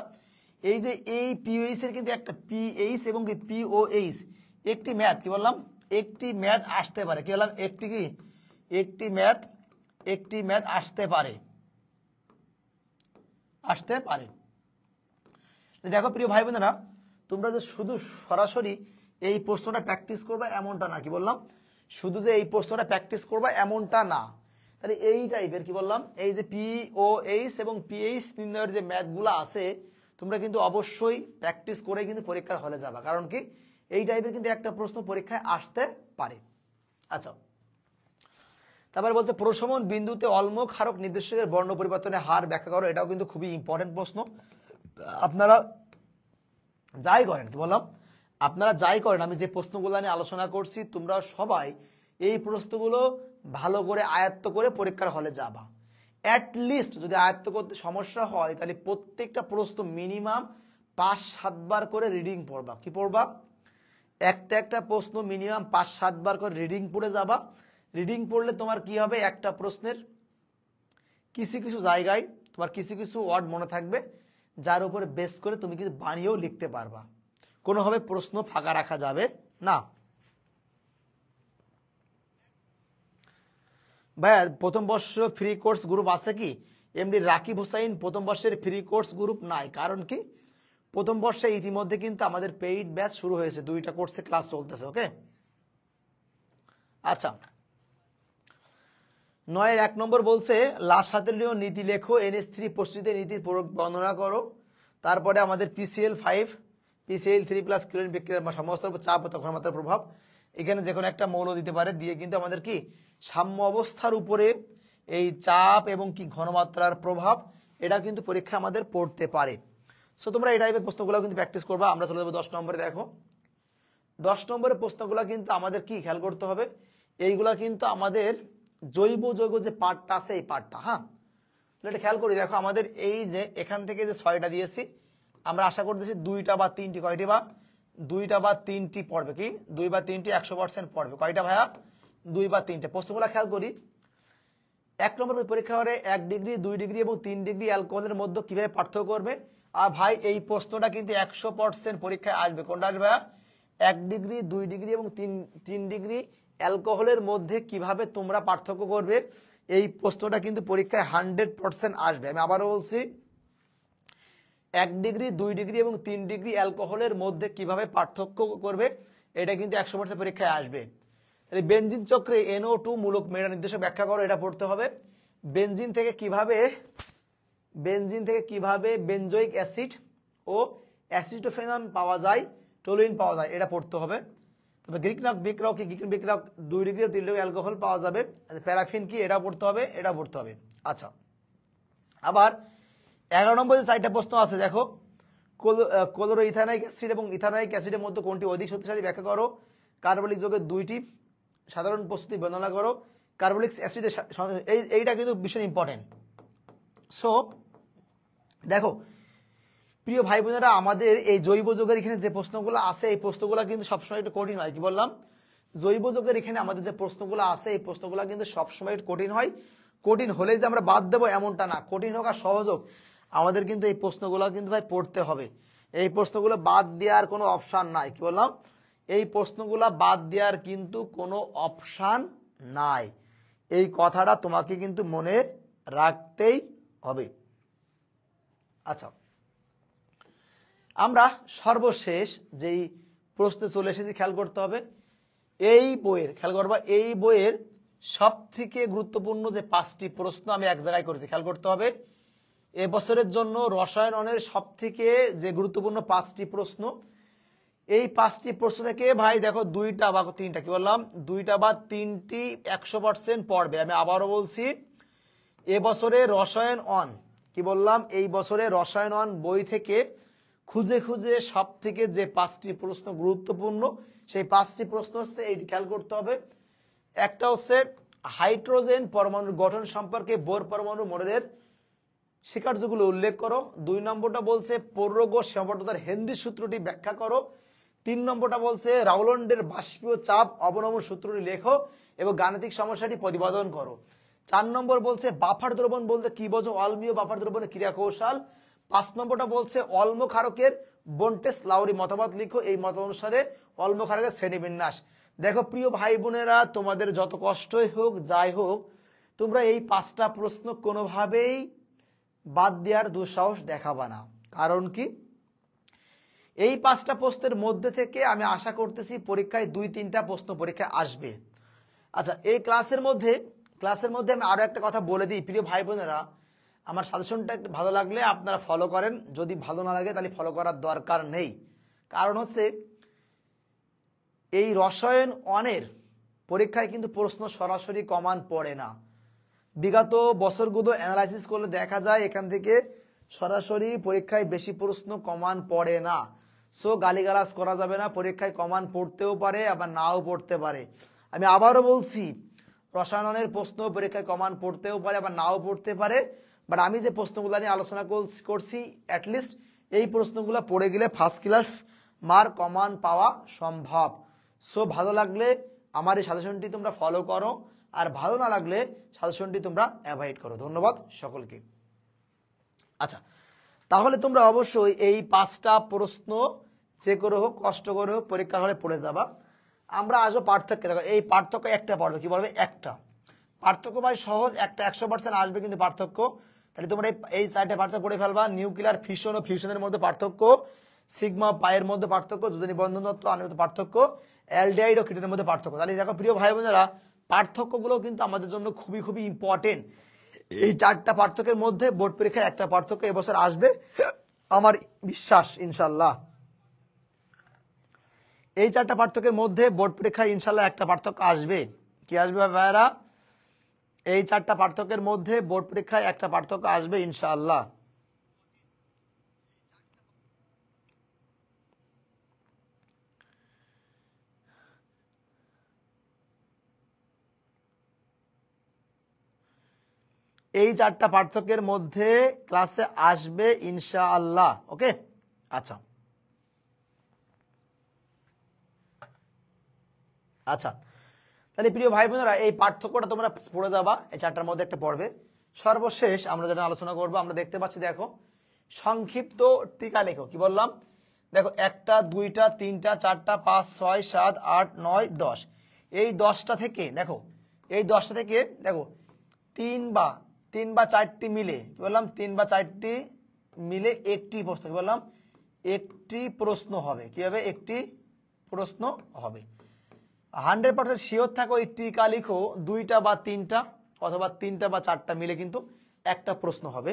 এই যে এই পিওএইচ এর কিন্তু একটা পিএইচ এবং কি পিওএইচ একটি ম্যাথ কি বললাম, একটি ম্যাথ আসতে পারে, কি বললাম, একটি ম্যাথ আসতে পারে। দেখো প্রিয় ভাই বোনেরা, তোমরা যে শুধু সরাসরি এই প্রশ্নটা প্র্যাকটিস করবা এমনটা না, কি বললাম, শুধু যে এই প্রশ্নটা প্র্যাকটিস করবা এমনটা না। তাহলে এই টাইপের কি বললাম, এই যে পিওএইচ এবং পিএইচ নির্ণয়ের যে ম্যাথগুলো আছে তোমরা কিন্তু অবশ্যই প্র্যাকটিস করে কিন্তু পরীক্ষার হলে যাবা, কারণ কি এই টাইপের কিন্তু একটা প্রশ্ন পরীক্ষায় আসতে পারে। আচ্ছা, তারপরে বলছে প্রশমন বিন্দুতে অম্ল ক্ষারক নির্দেশকের বর্ণ পরিবর্তনের হার ব্যাখ্যা করো। এটাও কিন্তু খুবই ইম্পর্টেন্ট প্রশ্ন। আপনারা যাই করেন, কি বললাম, আপনারা যাই করেন, আমি যে প্রশ্নগুলো নিয়ে আলোচনা করছি তোমরা সবাই এই প্রশ্নগুলো ভালো করে আয়ত্ত করে পরীক্ষার হলে যাবা। অ্যাটলিস্ট যদি আয়ত্ত করতে সমস্যা হয় তাহলে প্রত্যেকটা প্রশ্ন মিনিমাম 5-7 বার করে রিডিং পড়বা। কি পড়বা, একটা প্রশ্ন মিনিমাম 5-7 বার করে রিডিং পড়ে যাবা। রিডিং পড়লে তোমার কি হবে, একটা প্রশ্নের কিছু জায়গায় তোমার কিছু ওয়ার্ড মনে থাকবে, যার উপরে বেস করে তুমি কিন্তু বানিয়েও লিখতে পারবা, কোনোভাবে প্রশ্ন ফাঁকা রাখা যাবে না। ভাইয়া প্রথম বর্ষ ফ্রি কোর্স গ্রুপ আছে কি? এমডি রাকিব হোসাইন, প্রথম বর্ষের ফ্রি কোর্স গ্রুপ নাই, কারণ কি প্রথম বর্ষে ইতিমধ্যে কিন্তু আমাদের পেইড ব্যাচ শুরু হয়েছে, 2টা কোর্সে ক্লাস চলতেছে। ওকে, আচ্ছা, 9-এর 1 নম্বর বলছে লাসাতেলীয় নীতি লেখো, NH3 প্রস্তুতিতে নীতির বর্ণনা করো। তারপরে আমাদের PCl5 PCl3+ ক্লোরিন বিক্রিয়ার সমস্ত চাপ ও ঘনমাত্রার প্রভাব, এখানে যে কোনো একটা মৌল দিতে পারে, দিয়ে কিন্তু আমাদের কি সাম্য অবস্থার উপরে এই চাপ এবং কি ঘনমাত্রার প্রভাব, এটা কিন্তু পরীক্ষা আমাদের পড়তে পারে। সো তোমরা এই টাইপের প্রশ্নগুলো কিন্তু প্র্যাকটিস করবা। আমরা চলে যাবো 10 নম্বরে। দেখো 10 নম্বরের প্রশ্নগুলো কিন্তু আমাদের কি খেয়াল করতে হবে, এইগুলা কিন্তু আমাদের জৈব যৌগ যে পার্টটা আছে এই পার্টটা, হ্যাঁ এটা খেয়াল করি। দেখো আমাদের এই যে এখান থেকে যে 6টা দিয়েছি, আমরা আশা করতেছি 2টা বা 3টি, কয়টি বা 2টা বা 3টি পড়বে, কি 2 বা 3টি 100% পড়বে। কয়টা ভাইয়া? 2 বা 3টে। প্রশ্নগুলো খেয়াল করি। 1 নম্বর পরীক্ষা করে 1 ডিগ্রি 2 ডিগ্রি এবং 3 ডিগ্রি অ্যালকোহলের মধ্যে কিভাবে পার্থক্য করবে। আর ভাই এই প্রশ্নটা কিন্তু 100% পরীক্ষায় আসবে। কোনটা আসবে ভাইয়া? 1 ডিগ্রি 2 ডিগ্রি এবং 3 ডিগ্রি অ্যালকোহলের মধ্যে কিভাবে তোমরা পার্থক্য করবে, এই প্রশ্নটা কিন্তু পরীক্ষায় 100% আসবে। আমি আবারও বলছি, 1 ডিগ্রি 2 ডিগ্রি এবং 3 ডিগ্রি অ্যালকোহলের মধ্যে কিভাবে পার্থক্য করবে, এটা কিন্তু 100% পরীক্ষায় আসবে। তাহলে বেনজিন চক্রে NO2 মূলক মেটা নির্দেশক ব্যাখ্যা করো, এটা পড়তে হবে। বেনজিন থেকে কিভাবে বেনজোইক অ্যাসিড ও অ্যাসিটোফেনন পাওয়া যায়, টলুইন পাওয়া যায়, এটা পড়তে হবে। তবে গ্রিক বিক্রয় 2 ডিগ্রি 3 ডিগ্রি অ্যালকোহল পাওয়া যাবে। প্যারাফিন কি, এটা পড়তে হবে, এটা পড়তে হবে। আচ্ছা, আবার 11 নম্বর যে 4টা প্রশ্ন আছে, দেখো ক্লোরো ইথানাইক অ্যাসিড এবং ইথানোয়িক অ্যাসিডের মধ্যে কোনটি অধিক শক্তিশালী ব্যাখ্যা করো। কার্বলিক যৌগের 2টি সাধারণ প্রস্তুতি বর্ণনা করো। কার্বলিক অ্যাসিডের এইটা কিন্তু ভীষণ ইম্পর্টেন্ট। সো দেখো প্রিয় ভাই বোনেরা, আমাদের এই জৈব যৌগের এখানে যে প্রশ্নগুলো আছে এই প্রশ্নগুলো কিন্তু সবসময় একটু কঠিন হয়। কি বললাম, জৈব যৌগের এখানে আমাদের যে প্রশ্নগুলো আছে এই প্রশ্নগুলো কিন্তু সবসময় একটু কঠিন হয়। কঠিন হলেই যে আমরা বাদ দেবো এমনটা না, কঠিন হোক আর সহজ হোক আমাদের কিন্তু এই প্রশ্নগুলো কিন্তু ভাই পড়তে হবে। এই প্রশ্নগুলো বাদ দেওয়ার কোনো অপশান নাই। কি বললাম, এই প্রশ্নগুলো বাদ দেওয়ার কিন্তু কোনো অপশান নাই। এই কথাটা তোমাকে কিন্তু মনে রাখতেই হবে। আচ্ছা, আমরা সর্বশেষ যেই প্রশ্নে চলে এসেছি খেয়াল করতে হবে, এই বইয়ের খেয়াল করবা, এই বইয়ের সব থেকে গুরুত্বপূর্ণ যে 5টি প্রশ্ন আমি এক জায়গায় করেছি, খেয়াল করতে হবে। এবছরের জন্য রসায়নের সব থেকে যে গুরুত্বপূর্ণ 5টি প্রশ্ন, এই 5টি প্রশ্ন থেকে ভাই দেখো 2টা বা 3টা, কি বললাম 2টা বা 3টি 100% পড়বে। আমি আবারও বলছি, এবছরে রসায়ন অন, কি বললাম, এই বছরে রসায়ন অন বই থেকে খুঁজে খুঁজে সব থেকে যে 5টি প্রশ্ন গুরুত্বপূর্ণ, সেই 5টি প্রশ্ন হচ্ছে এই খেয়াল করতে হবে। একটা হচ্ছে হাইড্রোজেন পরমাণুর গঠন সম্পর্কে বোর পরমাণু মডেলের স্বীকার্যগুলো উল্লেখ করো। 2 নম্বরটা বলছে পৌরগ সীমাবদ্ধতার হেনরি সূত্রটি ব্যাখ্যা করো। 3 নম্বরটা বলছে রাউলন্ডের বাষ্পীয় চাপ অবনমন সূত্রটি লেখো এবং গাণিতিক সমস্যাটি প্রতিপাদন করো। 4 নম্বর বলছে বাফার দ্রবণ বলতে কি বোঝো, অম্লীয় বাফার দ্রবণের ক্রিয়া কৌশল। 5 নম্বরটা বলছে অম্ল ক্ষারকের বন্টেস লাউরি মতবাদ লিখো, এই মত অনুসারে অম্ল ক্ষারকের শ্রেণীবিন্যাস। দেখো প্রিয় ভাই বোনেরা, তোমাদের যত কষ্টই হোক যাই হোক, তোমরা এই 5টা প্রশ্ন কোনোভাবেই বাদ দেওয়ার দুঃসাহস দেখাবা না। কারণ কি, এই 5টা প্রশ্নের মধ্যে থেকে আমি আশা করতেছি পরীক্ষায় 2-3টা প্রশ্ন পরীক্ষায় আসবে। আচ্ছা, এই ক্লাসের মধ্যে আমি আরো একটা কথা বলে দিই প্রিয় ভাই বোনেরা, আমার সাজেশনটা একটু ভালো লাগলে আপনারা ফলো করেন, যদি ভালো না লাগে তাহলে ফলো করার দরকার নেই। কারণ হচ্ছে এই রসায়ন অনের পরীক্ষায় কিন্তু প্রশ্ন সরাসরি কমান পড়ে না। বিগত বছরগুলো অ্যানালাইসিস করলে দেখা যায় এখান থেকে সরাসরি পরীক্ষায় বেশি প্রশ্ন কমান পড়ে না। সো গালিগালাজ করা যাবে না, পরীক্ষায় কমান পড়তেও পারে আবার নাও পড়তে পারে। আমি আবারও বলছি, রসায়নের প্রশ্ন পরীক্ষায় কমান পড়তেও পারে আবার নাও পড়তে পারে, বাট আমি যে প্রশ্নগুলো নিয়ে আলোচনা করছি অ্যাটলিস্ট এই প্রশ্নগুলো পড়ে গেলে ফার্স্ট ক্লাস মার্ক কমান পাওয়া সম্ভব। সো ভালো লাগলে আমার এই সাজেশনটি তোমরা ফলো করো, আর ভালো না লাগলে সাজেশনটি তোমরা অ্যাভয়েড করো। ধন্যবাদ সকলকে। আচ্ছা, তাহলে তোমরা অবশ্যই এই 5টা প্রশ্ন যে করে হোক কষ্ট করে হোক পরীক্ষার হলে পড়ে যাবা। আমরা আসবো পার্থক্য। দেখো এই পার্থক্য একটা পড়বে, কি বলবে একটা পার্থক্য ভাই সহজ, একটা 100% আসবে কিন্তু পার্থক্য। তাহলে তোমরা এই সাইডে পার্থক্য পড়ে ফেলবা। নিউক্লিয়ার ফিশন ও ফিউশনের মধ্যে পার্থক্য, সিগমা পাইয়ের মধ্যে পার্থক্য, যোজনী বন্ধন তত্ত্ব আণবিক পার্থক্য, অ্যালডিহাইড ও কিটোনের মধ্যে পার্থক্য। তাহলে দেখো প্রিয় ভাই বোনেরা, পার্থক্যগুলো কিন্তু আমাদের জন্য খুবই খুবই ইম্পর্টেন্ট। এই 4টা পার্থক্যের মধ্যে বোর্ড পরীক্ষায় একটা পার্থক্য এবছর আসবে আমার বিশ্বাস ইনশাল্লাহ। এই 4টা পার্থক্যের মধ্যে বোর্ড পরীক্ষায় ইনশাল্লাহ একটা পার্থক্য আসবে। কি আসবে ভাইরা? এই 4টা পার্থক্যের মধ্যে বোর্ড পরীক্ষায় একটা পার্থক্য আসবে ইনশাআল্লাহ। এই 4টা পার্থক্যের মধ্যে ক্লাসে আসবে ইনশাআল্লাহ। ওকে, আচ্ছা আচ্ছা, তাহলে প্রিয় ভাই বোনেরা এই পার্থক্যটা তোমরা পড়ে যাবা, এই 4টার মধ্যে একটা পড়বে। সর্বশেষ আমরা যেটা আলোচনা করবো, আমরা দেখতে পাচ্ছি দেখো সংক্ষিপ্ত টিকা লেখো। কি বললাম? দেখো 1টা 2টা 3টা 4টা 5 6 7 8 9 10। এই 10টা থেকে দেখো, এই 10টা থেকে দেখো 3 বা 4টি মিলে, কি বললাম, 3 বা 4টি মিলে একটি প্রশ্ন, কি বললাম, একটি প্রশ্ন হবে। কি হবে? একটি প্রশ্ন হবে। 100% শিওর থাকো এই টিকা লিখো 2টা বা 3টা অথবা 3টা বা 4টা মিলে কিন্তু একটা প্রশ্ন হবে।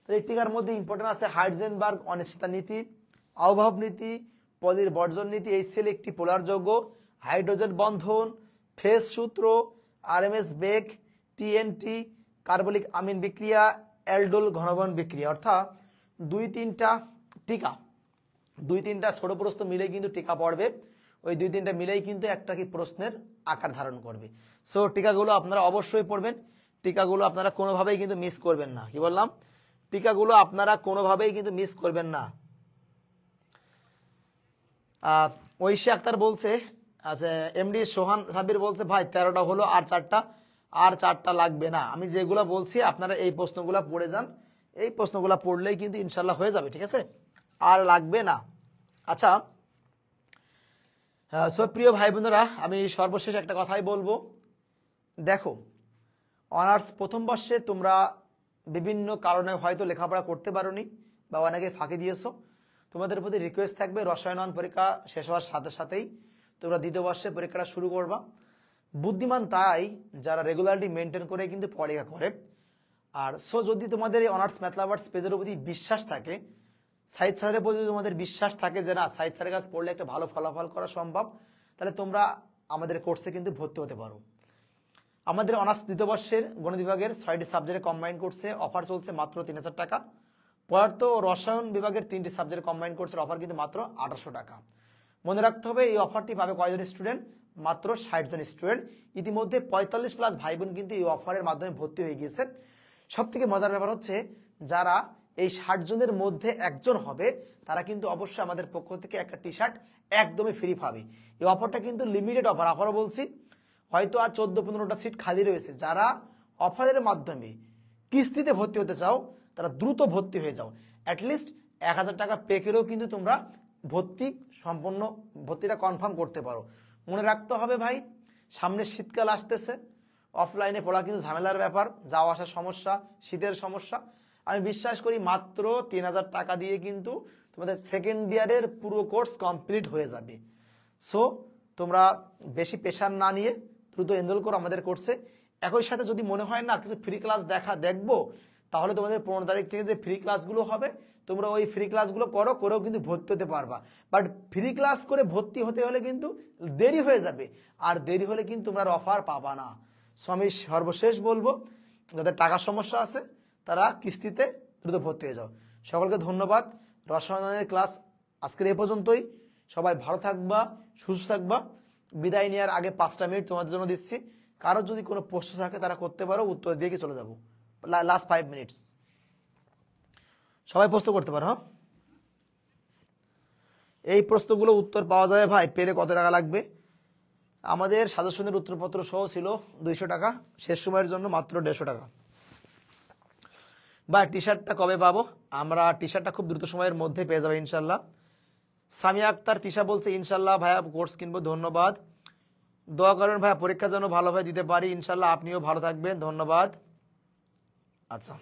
তো এই টিকার মধ্যে ইম্পর্টেন্ট আছে হাইজেনবার্গ অনিশ্চয়তা নীতি, অভাব নীতি, পলির বর্জন নীতি, এইচসিএল একটি পোলার যৌগ, হাইড্রোজেন বন্ধন, ফেজ সূত্র, আরএমএস বেগ, টিএনটি, কার্বলিক আমিন বিক্রিয়া, অ্যালডোল ঘনবন বিক্রিয়া। অর্থাৎ 2-3টা টিকা, 2-3টা ছোট প্রশ্ন মিলে কিন্তু টিকা পড়বে। ওই 2-3টা মিলেই কিন্তু একটা কি প্রশ্নের আকার ধারণ করবে। সো টিকাগুলো আপনারা অবশ্যই পড়বেন, টিকাগুলো আপনারা কোনোভাবেই কিন্তু মিস করবেন না। কি বললাম? টিকাগুলো আপনারা কোনোভাবেই কিন্তু মিস করবেন না। ঐশী আক্তার বলছে, আচ্ছা এমডি সোহান সাবির বলছে ভাই 13টা হলো আর 4টা লাগবে না। আমি যেগুলো বলছি আপনারা এই প্রশ্নগুলো পড়ে যান, এই প্রশ্নগুলো পড়লেই কিন্তু ইনশাল্লাহ হয়ে যাবে। ঠিক আছে, আর লাগবে না। আচ্ছা সো প্রিয় ভাই বোনেরা, আমি সর্বশেষ একটা কথাই বলবো। দেখো অনার্স প্রথম বর্ষে তোমরা বিভিন্ন কারণে হয়তো লেখাপড়া করতে পারোনি বা অনেকে ফাঁকি দিয়েছো। তোমাদের প্রতি রিকোয়েস্ট থাকবে রসায়ন পরীক্ষা শেষ হওয়ার সাথে সাথেই তোমরা দ্বিতীয় বর্ষে পরীক্ষাটা শুরু করবা। বুদ্ধিমান তাই যারা রেগুলারিটি মেনটেন করে কিন্তু পড়ালেখা করে। আর সো যদি তোমাদের এই অনার্স ম্যাথ লাভার্স পেজের প্রতি বিশ্বাস থাকে, সাইদ স্যারের প্রতি তোমাদের বিশ্বাস থাকে যে না সাইদ স্যারের কাছে পড়লে একটা ভালো ফলাফল করা সম্ভব, তাহলে তোমরা আমাদের কোর্সে কিন্তু ভর্তি হতে পারো। আমাদের অনার্স দ্বিতীয় বর্ষের গণিত বিভাগের 6টি সাবজেক্টে কম্বাইন কোর্সে অফার চলছে মাত্র 3000 টাকা। পদার্থ ও রসায়ন বিভাগের 3টি সাবজেক্টে কম্বাইন কোর্সের অফার কিন্তু মাত্র 1800 টাকা। মনে রাখতে হবে এই অফারটি পাবে কয়জন স্টুডেন্ট? মাত্র 60 জন স্টুডেন্ট। ইতিমধ্যে 45+ ভাই বোন কিন্তু এই অফারের মাধ্যমে ভর্তি হয়ে গিয়েছে। সব থেকে মজার ব্যাপার হচ্ছে যারা এই 60 জনের মধ্যে একজন হবে তারা কিন্তু অবশ্যই আমাদের পক্ষ থেকে একটা টি শার্ট একদমই ফ্রি পাবে। এই অফারটা কিন্তু লিমিটেড অফার, আবারও বলছি, হয়তো আর 14-15টা সিট খালি রয়েছে। যারা অফারের মাধ্যমে কিস্তিতে ভর্তি হতে চাও তারা দ্রুত ভর্তি হয়ে যাও। অ্যাটলিস্ট 1000 টাকা পে করেও কিন্তু তোমরা ভর্তিটা কনফার্ম করতে পারো। মনে রাখতে হবে ভাই, সামনে শীতকাল আসতেছে, অফলাইনে পড়া কিন্তু ঝামেলার ব্যাপার, যাওয়া আসার সমস্যা, শীতের সমস্যা। আমি বিশ্বাস করি মাত্র 3000 টাকা দিয়ে কিন্তু তোমাদের সেকেন্ড ইয়ারের পুরো কোর্স কমপ্লিট হয়ে যাবে। সো তোমরা বেশি প্রেশার না নিয়ে দ্রুত এনরোল করো আমাদের কোর্সে। একই সাথে যদি মনে হয় না কিছু ফ্রি ক্লাস দেখবো, তাহলে তোমাদের 15 তারিখ থেকে যে ফ্রি ক্লাসগুলো হবে তোমরা ওই ফ্রি ক্লাসগুলো করেও কিন্তু ভর্তি হতে পারবা। বাট ফ্রি ক্লাস করে ভর্তি হতে হলে কিন্তু দেরি হয়ে যাবে, আর দেরি হলে কিন্তু তোমরা অফার পাবা না। সো আমি সর্বশেষ বলবো, যাদের টাকার সমস্যা আছে তারা কিস্তিতে দ্রুত ভর্তি হয়ে যাও। সকলকে ধন্যবাদ। রসায়নের ক্লাস আজকের এ পর্যন্তই। সবাই ভালো থাকবা, সুস্থ থাকবা। বিদায় নেওয়ার আগে 5টা মিনিট তোমাদের জন্য দিচ্ছি। কারোর যদি কোনো প্রশ্ন থাকে তারা করতে পারো, উত্তর দিয়ে চলে যাবো। লাস্ট 5 মিনিটস সবাই প্রশ্ন করতে পারো। হ্যাঁ, এই প্রশ্নগুলো উত্তর পাওয়া যায় ভাই পেলে কত টাকা লাগবে? আমাদের সাজেশনের উত্তরপত্র সহ ছিল 200 টাকা, শেষ সময়ের জন্য মাত্র 150 টাকা। বা টি শার্টটা কবে পাবো? আমরা টি শার্টটা খুব দ্রুত সময়ের মধ্যে পেয়ে যাবো ইনশাল্লাহ। সামিয়া আক্তার তিশা বলছে ইনশাল্লাহ ভাইয়া কোর্স কিনবো, ধন্যবাদ। দোয়া করেন ভাইয়া পরীক্ষা যেন ভালোভাবে দিতে পারি, ইনশাল্লাহ। আপনিও ভালো থাকবেন, ধন্যবাদ। আচ্ছা,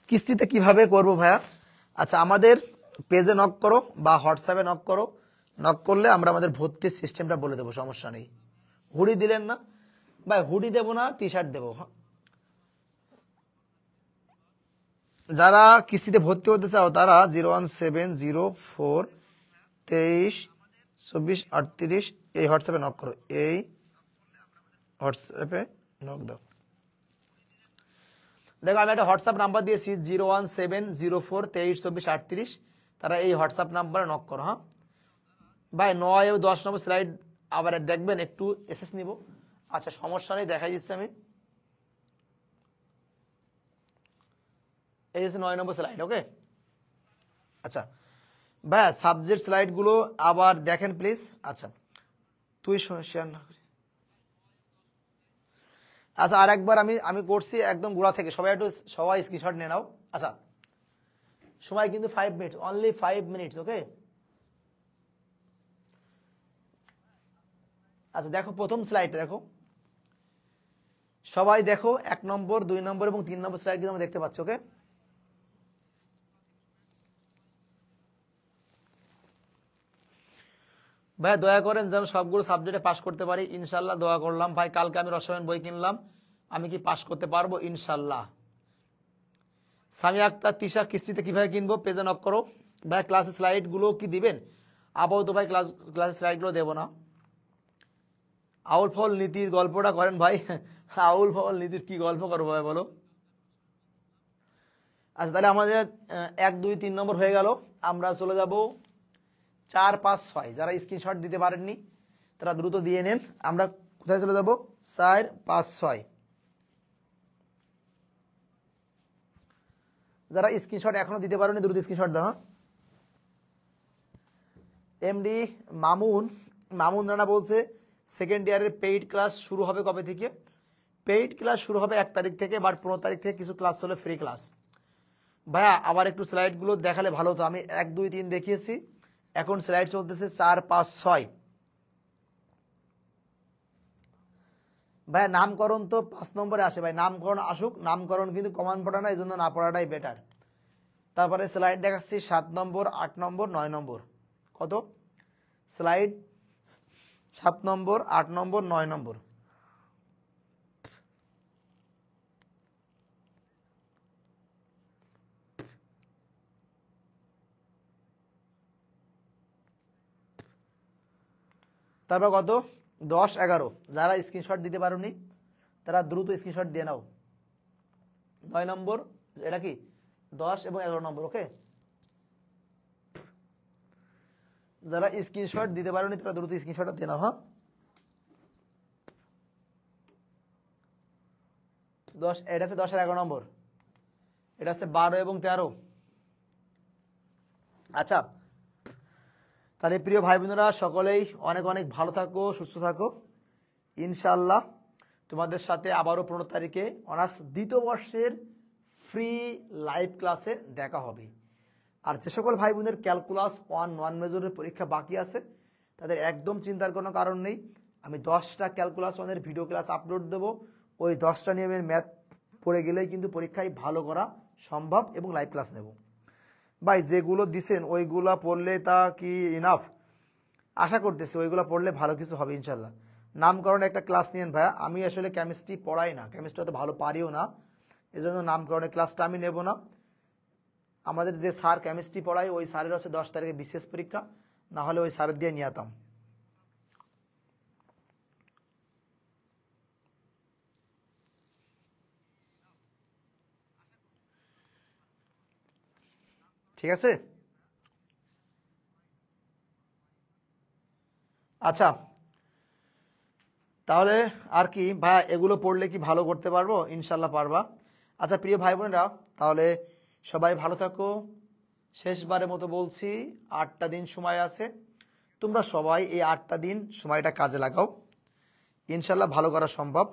কিস্তিতে কিভাবে করব ভাইয়া? আচ্ছা, আমাদের পেজে নক করো বা হোয়াটসঅ্যাপে নক করো। নক করলে আমরা আমাদের ভর্তির সিস্টেমটা বলে দেবো, সমস্যা নেই। হুডি দিলেন না ভাই? হুডি দেবো না, টি শার্ট দেবো। যারা কিস্তিতে ভর্তি হতে চাও তারা 01704232438 এই হোয়াটসঅ্যাপে নক করো। এই হোয়াটসঅ্যাপে নক দাও। দেখো আমি একটা হোয়াটসঅ্যাপ নাম্বার দিয়েছি 01704232438। তারা এই হোয়াটসঅ্যাপ নাম্বারে নক করো। হ্যাঁ ভাই, 9 ও 10 নম্বর স্লাইড আবার দেখবেন, একটু এসএস নিব। আচ্ছা, সমস্যা নেই, দেখাই দিচ্ছি আমি। এই হচ্ছে 9 নম্বর স্লাইড। ওকে, আচ্ছা ভাই, সাবজেক্ট স্লাইডগুলো আবার দেখেন প্লিজ। আচ্ছা, তুই শেয়ার না করি। আচ্ছা, আর একবার আমি করছি একদম গোড়া থেকে। সবাই স্ক্রিনশট নিয়ে নাও। আচ্ছা, সময় কিন্তু 5 মিনিট, অনলি 5 মিনিটস। ওকে, আচ্ছা দেখো প্রথম স্লাইডটা দেখো, সবাই দেখো। 1 নম্বর, 2 নম্বর এবং 3 নম্বর স্লাইড কিন্তু আমরা দেখতে পাচ্ছি। ওকে, ভাই দয়া করেন যেন সবগুলো সাবজেক্টে পাস করতে পারি, ইনশাল্লাহ। দোয়া করলাম ভাই। কালকে আমি রসায়ন বই কিনলাম, আমি কি পাস করতে পারবো? ইনশাল্লাহ। সামিয়া আক্তার তিশা কিস্তিতে কিভাবে কিনবো? পেজে নক করো। ভাই ক্লাসের স্লাইডগুলো কি দিবেন? আপাতত ভাই ক্লাসের স্লাইডগুলো দেবো না। আউল ফল নীতির গল্পটা করেন ভাই। আউল ফল নীতির কি গল্প করবো ভাই বলো? আচ্ছা, তাহলে আমাদের 1, 2, 3 নম্বর হয়ে গেল। আমরা চলে যাব 4, 5, 6। যারা স্ক্রিনশট দিতে পারেননি তারা দ্রুত দিয়ে নেন। আমরা কোথায় চলে যাব? 4, 5, 6। যারা স্ক্রিনশট এখনো দিতে পারেনি দ্রুত স্ক্রিনশট দাও। এমডি মামুন রানা বলছে সেকেন্ড ইয়ারের পেইড ক্লাস শুরু হবে কবে থেকে? পেইড ক্লাস শুরু হবে 1 তারিখ থেকে, বাট 15 তারিখ থেকে কিছু ক্লাস হলো ফ্রি ক্লাস। ভাইয়া আবার একটু স্লাইডগুলো দেখালে ভালো হতো। আমি 1, 2, 3 দেখিয়েছি, এখন স্লাইড চলতেছে 4, 5, 6। ভাই নামকরণ তো 5 নম্বরে আসে ভাই, নামকরণ আসুক। নামকরণ কিন্তু কমন পড়া না, এই জন্য না পড়াটাই বেটার। তারপরে স্লাইড দেখাচ্ছি 7 নম্বর, 8 নম্বর, 9 নম্বর। কত স্লাইড? 7 নম্বর, 8 নম্বর, 9 নম্বর। তারপর কত? 10, 11। যারা স্ক্রিনশট দিতে পারোনি তারা দ্রুত স্ক্রিনশট দিয়ে নাও। 9 নম্বর, এটা কি 10 এবং 11 নম্বর। ওকে, যারা স্ক্রিনশট দিতে পারেনি তারা দ্রুত স্ক্রিনশটটা দিয়ে নাও। হ্যাঁ 10, এটা আছে 10 আর 11 নম্বর, এটা আছে 12 এবং 13। আচ্ছা তাহলে প্রিয় ভাই বোনেরা সকলেই অনেক অনেক ভালো থাকো, সুস্থ থাকো। ইনশাআল্লাহ তোমাদের সাথে আবারও 15 তারিখে অনার্স দ্বিতীয় বর্ষের ফ্রি লাইভ ক্লাসে দেখা হবে। আর যে সকল ভাই বোনের ক্যালকুলাস 1 নন মেজরের পরীক্ষা বাকি আছে তাদের একদম চিন্তার কোনো কারণ নেই। আমি 10টা ক্যালকুলাস 1-এর ভিডিও ক্লাস আপলোড দেবো। ওই 10টা নিয়মের ম্যাথ পড়ে গেলেই কিন্তু পরীক্ষায় ভালো করা সম্ভব এবং লাইভ ক্লাস নেব। ভাই যেগুলো দিছেন ওইগুলো পড়লে তা কি ইনাফ? আশা করতেছি ওইগুলো পড়লে ভালো কিছু হবে ইনশাল্লাহ। নামকরণে একটা ক্লাস নিয়েন ভাইয়া, আমি আসলে কেমিস্ট্রি পড়াই না, কেমিস্ট্রি অত ভালো পারিও না, এজন্য নামকরণের ক্লাসটা আমি নেব না। আমাদের যে স্যার কেমিস্ট্রি পড়ায় ওই স্যারের হচ্ছে 10 তারিখে বিশেষ পরীক্ষা, না হলে ওই স্যারের দিয়ে নিয়ে যেতাম। ঠিক আছে। আচ্ছা তাহলে আর কি ভাই, এগুলো পড়লে কি ভালো করতে পারবো? ইনশাল্লাহ পারবা। আচ্ছা প্রিয় ভাই বোনেরা তাহলে সবাই ভালো থাকো। শেষবারের মতো বলছি 8টা দিন সময় আছে, তোমরা সবাই এই 8টা দিন সময়টা কাজে লাগাও, ইনশাল্লাহ ভালো করা সম্ভব।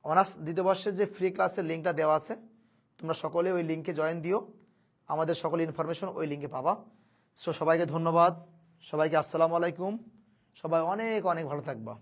অনার্স দ্বিতীয় বর্ষের যে ফ্রি ক্লাসের লিঙ্কটা দেওয়া আছে তোমরা সকলে ওই লিঙ্কে জয়েন দিও, আমাদের সকল ইনফরমেশন ওই লিঙ্কে পাবা। সো সবাইকে ধন্যবাদ, সবাইকে আসসালামু আলাইকুম, সবাই অনেক অনেক ভালো থাকবা।